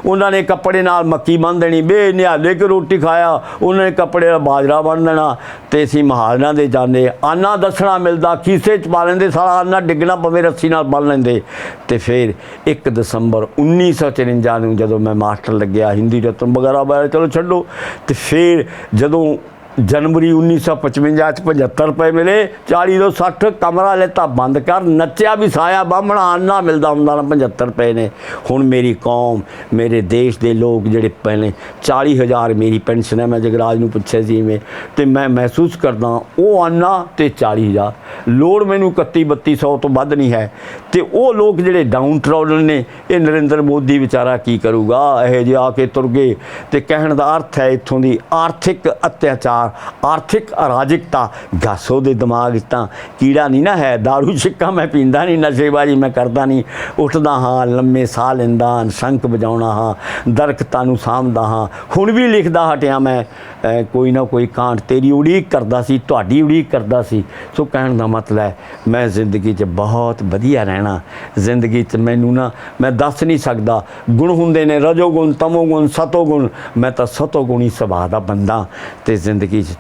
ਉਹਨਾਂ ਨੇ ਕੱਪੜੇ ਨਾਲ ਮੱਕੀ ਬੰਨ੍ਹ ਦੇਣੀ, ਵੇ ਨਿਹਾਲੇ ਕੇ ਰੋਟੀ ਖਾਇਆ, ਉਹਨਾਂ ਨੇ ਕੱਪੜੇ ਨਾਲ ਬਾਜਰਾ ਬੰਨ੍ਹ ਦੇਣਾ ਤੇ ਅਸੀਂ ਮਹਾਲਨਾਂ ਦੇ ਜਾਂਦੇ। ਆਨਾ ਦੱਸਣਾ ਮਿਲਦਾ, ਖੀਸੇ 'ਚ ਪਾ ਲੈਂਦੇ, ਸਾਰਾ ਆਨਾ ਡਿੱਗਣਾ ਪਵੇ ਰੱਸੀ ਨਾਲ ਬੰਨ੍ਹ ਲੈਂਦੇ। ਤੇ ਫਿਰ 1 ਦਸੰਬਰ 1954 ਨੂੰ ਜਦੋਂ ਮੈਂ ਮਾਸਟਰ ਲੱਗਿਆ, ਹਿੰਦੀ ਰਤਨ ਵਗੈਰਾ ਵਗੈਰਾ ਚਲੋ ਛੱਡੋ, ਤੇ ਫਿਰ ਜਦੋਂ जनवरी 1955 'ਚ 75 ਰੁਪਏ ਮਿਲੇ, 40 ਤੋਂ 60 ਕਮਰਾ ਲੈਤਾ ਬੰਦ ਕਰ, ਨੱਚਿਆ ਵੀ ਸਾਇਆ ਬਾਹਮਣਾ, ਆਨਾ ਮਿਲਦਾ ਹੁੰਦਾ ਨਾ 75 ਰੁਪਏ ਨੇ। ਹੁਣ ਮੇਰੀ ਕੌਮ, ਮੇਰੇ ਦੇਸ਼ ਦੇ ਲੋਕ ਜਿਹੜੇ ਪਹਿਲੇ 40,000 ਮੇਰੀ ਪੈਨਸ਼ਨ ਹੈ, ਮੈਂ ਜਗਰਾਜ ਨੂੰ ਪੁੱਛਿਆ ਸੀ ਮੈਂ, ਤੇ ਮੈਂ ਮਹਿਸੂਸ ਕਰਦਾ ਉਹ ਆਨਾ ਤੇ 40,000, ਲੋੜ ਮੈਨੂੰ 31-3200 ਤੋਂ ਵੱਧ ਨਹੀਂ ਹੈ। ਤੇ ਉਹ ਲੋਕ ਜਿਹੜੇ ਡਾਊਨ ਟਰਾਊਡਨ ਨੇ, ਇਹ ਨਰਿੰਦਰ ਮੋਦੀ ਵਿਚਾਰਾ ਕੀ ਕਰੂਗਾ, ਇਹ ਜਿਹੇ ਆ ਕੇ ਤੁਰ ਗਏ। ਤੇ ਕਹਿਣ ਦਾ ਅਰਥ ਹੈ ਇੱਥੋਂ ਦੀ ਆਰਥਿਕ ਅਤਿਆਚਾਰ, ਆਰਥਿਕ ਅਰਾਜਕਤਾ। ਗਾਸੋ ਦੇ ਦਿਮਾਗ 'ਚ ਤਾਂ ਕੀੜਾ ਨਹੀਂ ਨਾ ਹੈ, ਦਾਰੂ ਛਿੱਕਾ ਮੈਂ ਪੀਂਦਾ ਨਹੀਂ, ਨਸ਼ੇਬਾਜ਼ੀ ਮੈਂ ਕਰਦਾ ਨਹੀਂ, ਉੱਠਦਾ ਹਾਂ, ਲੰਮੇ ਸਾਹ ਲੈਂਦਾ, ਸ਼ੰਖ ਵਜਾਉਣਾ ਹਾਂ, ਦਰਖਤਾਂ ਨੂੰ ਸਾਂਭਦਾ ਹਾਂ। ਹੁਣ ਵੀ ਲਿਖਦਾ ਹਟਿਆ ਮੈਂ, ਕੋਈ ਨਾ ਕੋਈ ਕਾਂਡ ਤੇਰੀ ਉਡੀਕ ਕਰਦਾ ਸੀ, ਤੁਹਾਡੀ ਉਡੀਕ ਕਰਦਾ ਸੀ। ਸੋ ਕਹਿਣ ਦਾ ਮਤਲਬ ਹੈ ਮੈਂ ਜ਼ਿੰਦਗੀ 'ਚ ਬਹੁਤ ਵਧੀਆ ਰਹਿਣਾ। ਜ਼ਿੰਦਗੀ 'ਚ ਮੈਨੂੰ ਨਾ, ਮੈਂ ਦੱਸ ਨਹੀਂ ਸਕਦਾ, ਗੁਣ ਹੁੰਦੇ ਨੇ, ਰਜੋ ਗੁਣ, ਤਮੋ ਗੁਣ, ਸਤੋ ਗੁਣ। ਮੈਂ ਤਾਂ ਸਤੋ ਗੁਣੀ ਸੁਭਾਅ ਦਾ ਬੰਦਾ ਤੇ ਜ਼ਿੰਦਗੀ 'ਚ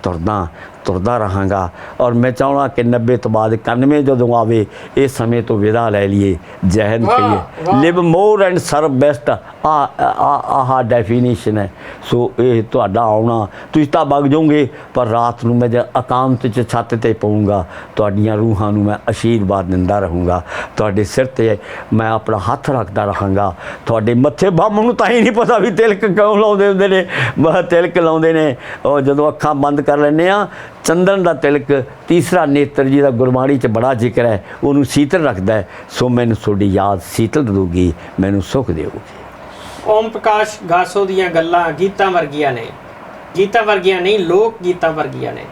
ਤੁਰਦਾ ਰਹਾਂਗਾ। ਔਰ ਮੈਂ ਚਾਹੁੰਦਾ ਕਿ 90 ਤੋਂ ਬਾਅਦ 91 ਜਦੋਂ ਆਵੇ, ਇਸ ਸਮੇਂ ਤੋਂ ਵਿਦਾ ਲੈ ਲਈਏ, ਜੈ ਹਿੰਦ ਕਹੀਏ, ਲਿਵ ਮੋਰ ਐਂਡ ਸਰਵ ਬੈਸਟ। ਆਹ ਡੈਫੀਨੇਸ਼ਨ ਹੈ। ਸੋ ਇਹ ਤੁਹਾਡਾ ਆਉਣਾ, ਤੁਸੀਂ ਤਾਂ ਵਗ ਜਾਓਗੇ, ਪਰ ਰਾਤ ਨੂੰ ਮੈਂ ਇਕਾਂਤ 'ਚ ਛੱਤ 'ਤੇ ਪਊਂਗਾ, ਤੁਹਾਡੀਆਂ ਰੂਹਾਂ ਨੂੰ ਮੈਂ ਆਸ਼ੀਰਵਾਦ ਦਿੰਦਾ ਰਹੂੰਗਾ, ਤੁਹਾਡੇ ਸਿਰ 'ਤੇ ਮੈਂ ਆਪਣਾ ਹੱਥ ਰੱਖਦਾ ਰਹਾਂਗਾ। ਤੁਹਾਡੇ ਮੱਥੇ ਬਾਹਮਣ ਨੂੰ ਤਾਂ ਹੀ ਨਹੀਂ ਪਤਾ ਵੀ ਤਿਲਕ ਕਿਉਂ ਲਾਉਂਦੇ ਹੁੰਦੇ ਨੇ, ਤਿਲਕ ਲਾਉਂਦੇ ਨੇ ਉਹ ਜਦੋਂ ਅੱਖਾਂ ਬੰਦ ਕਰ ਲੈਂਦੇ ਆ। ਚੰਦਨ ਦਾ ਤਿਲਕ, ਤੀਸਰਾ ਨੇਤਰ ਜੀ ਦਾ ਗੁਰਬਾਣੀ 'ਚ ਬੜਾ ਜ਼ਿਕਰ ਹੈ, ਉਹਨੂੰ ਸ਼ੀਤਲ ਰੱਖਦਾ ਹੈ। ਸੋ ਮੈਨੂੰ ਤੁਹਾਡੀ ਯਾਦ ਸ਼ੀਤਲ ਦਊਗੀ, ਮੈਨੂੰ ਸੁੱਖ ਦੇਊਗੀ। ਓਮ ਪ੍ਰਕਾਸ਼ ਗਾਸੋ ਦੀਆਂ ਗੱਲਾਂ ਗੀਤਾਂ ਵਰਗੀਆਂ ਨੇ, ਗੀਤਾਂ ਵਰਗੀਆਂ ਨਹੀਂ, ਲੋਕ ਗੀਤਾਂ ਵਰਗੀਆਂ ਨੇ।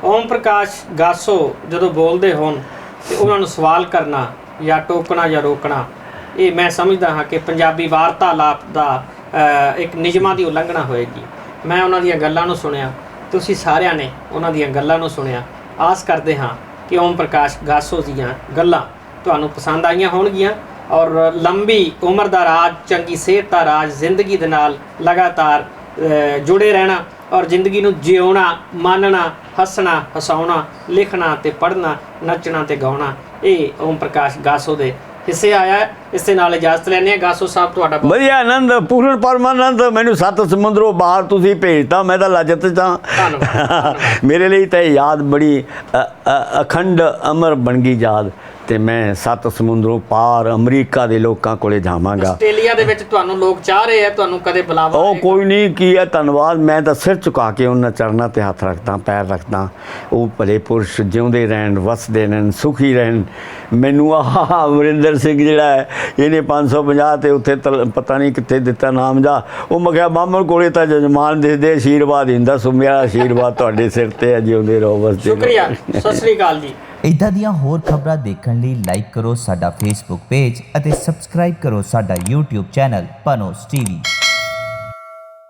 ਓਮ ਪ੍ਰਕਾਸ਼ ਗਾਸੋ ਜਦੋਂ ਬੋਲਦੇ ਹੋਣ ਤੇ ਉਹਨਾਂ ਨੂੰ ਸਵਾਲ ਕਰਨਾ ਜਾਂ ਟੋਕਣਾ ਜਾਂ ਰੋਕਣਾ, ਇਹ ਮੈਂ ਸਮਝਦਾ ਹਾਂ ਕਿ ਪੰਜਾਬੀ ਵਾਰਤਾਲਾਪ ਦਾ ਇੱਕ ਨਿਯਮਾਂ ਦੀ ਉਲੰਘਣਾ ਹੋਏਗੀ। ਮੈਂ ਉਹਨਾਂ ਦੀਆਂ ਗੱਲਾਂ ਨੂੰ ਸੁਣਿਆ, ਤੁਸੀਂ ਸਾਰਿਆਂ ਨੇ ਉਹਨਾਂ ਦੀਆਂ ਗੱਲਾਂ ਨੂੰ ਸੁਣਿਆ। ਆਸ ਕਰਦੇ ਹਾਂ ਕਿ ਓਮ ਪ੍ਰਕਾਸ਼ ਗਾਸੋ ਦੀਆਂ ਗੱਲਾਂ ਤੁਹਾਨੂੰ ਪਸੰਦ ਆਈਆਂ ਹੋਣਗੀਆਂ। ਔਰ ਲੰਬੀ ਉਮਰ ਦਾ ਰਾਜ, ਚੰਗੀ ਸਿਹਤ ਦਾ ਰਾਜ, ਜ਼ਿੰਦਗੀ ਦੇ ਨਾਲ ਲਗਾਤਾਰ ਜੁੜੇ ਰਹਿਣਾ ਔਰ ਜ਼ਿੰਦਗੀ ਨੂੰ ਜਿਉਣਾ, ਮੰਨਣਾ, ਹੱਸਣਾ, ਹਸਾਉਣਾ, ਲਿਖਣਾ ਤੇ ਪੜ੍ਹਨਾ, ਨੱਚਣਾ ਤੇ ਗਾਉਣਾ, ਇਹ ਓਮ ਪ੍ਰਕਾਸ਼ ਗਾਸੋ ਦੇ ਹਿੱਸੇ ਆਇਆ ਹੈ। ਇਸੇ ਨਾਲ ਇਜਾਜ਼ਤ ਲੈਂਦੇ ਹਾਂ। ਗਾਸੋ ਸਾਹਿਬ ਤੁਹਾਡਾ ਬਹੁਤ ਵਧੀਆ ਆਨੰਦ, ਪੂਰਨ ਪਰਮਾਨੰਦ। ਮੈਨੂੰ 7 ਸਮੁੰਦਰੋਂ ਬਾਹਰ ਤੁਸੀਂ ਭੇਜਤਾ, ਮੈਂ ਤਾਂ ਲੱਜਤ ਤਾਂ ਧੰਨਵਾਦ। ਮੇਰੇ ਲਈ ਤਾਂ ਇਹ ਯਾਦ ਬੜੀ ਅਖੰਡ ਅਮਰ ਬਣ ਗਈ ਯਾਦ। ਤੇ ਮੈਂ 7 ਸਮੁੰਦਰੋਂ ਪਾਰ ਅਮਰੀਕਾ ਦੇ ਲੋਕਾਂ ਕੋਲੇ ਜਾਵਾਂਗਾ। ਆਸਟ੍ਰੇਲੀਆ ਦੇ ਵਿੱਚ ਤੁਹਾਨੂੰ ਲੋਕ ਚਾਹ ਰਹੇ ਆ, ਤੁਹਾਨੂੰ ਕਦੇ ਬੁਲਾਵਾ ਉਹ ਆਏਗਾ? ਕੋਈ ਨਹੀਂ, ਕੀ ਹੈ, ਧੰਨਵਾਦ। ਮੈਂ ਤਾਂ ਸਿਰ ਝੁਕਾ ਕੇ ਉਹਨਾਂ ਚਰਨਾਂ ਤੇ ਹੱਥ ਰੱਖਦਾ, ਪੈਰ ਰੱਖਦਾ। ਉਹ ਭਲੇ ਪੁਰਸ਼ ਜਿਉਂਦੇ ਰਹਿਣ, ਵਸਦੇ ਰਹਿਣ, ਸੁਖੀ ਰਹਿਣ। ਮੈਨੂੰ ਆਹ ਅਮਰਿੰਦਰ ਸਿੰਘ ਜਿਹੜਾ ਹੈ, ਇਹਨੇ 550 ਤੇ ਉੱਥੇ ਪਤਾ ਨਹੀਂ ਕਿੱਥੇ ਦਿੱਤਾ ਨਾਮ ਜਾ। ਉਹ ਮੈਂ ਕਿਹਾ ਬਾਹਮਣ ਕੋਲੇ ਤਾਂ ਜਜਮਾਨ ਦੇ ਆਸ਼ੀਰਵਾਦ ਦਿੰਦਾ, ਸੋ ਮੇਰਾ ਆਸ਼ੀਰਵਾਦ ਤੁਹਾਡੇ ਸਿਰ ਤੇ ਹੈ, ਜਿਉਂਦੇ ਰਹੋ, ਵਸਦੇ ਰਹੋ। ਸ਼ੁਕਰੀਆ, ਸਤਿ ਸ੍ਰੀ ਅਕਾਲ ਜੀ। ਇੱਦਾਂ ਦੀਆਂ ਹੋਰ ਖਬਰਾਂ ਦੇਖਣ ਲਈ ਲਾਈਕ ਕਰੋ ਸਾਡਾ ਫੇਸਬੁੱਕ ਪੇਜ ਅਤੇ ਸਬਸਕ੍ਰਾਈਬ ਕਰੋ ਸਾਡਾ YouTube ਚੈਨਲ ਪਨੋਸ TV।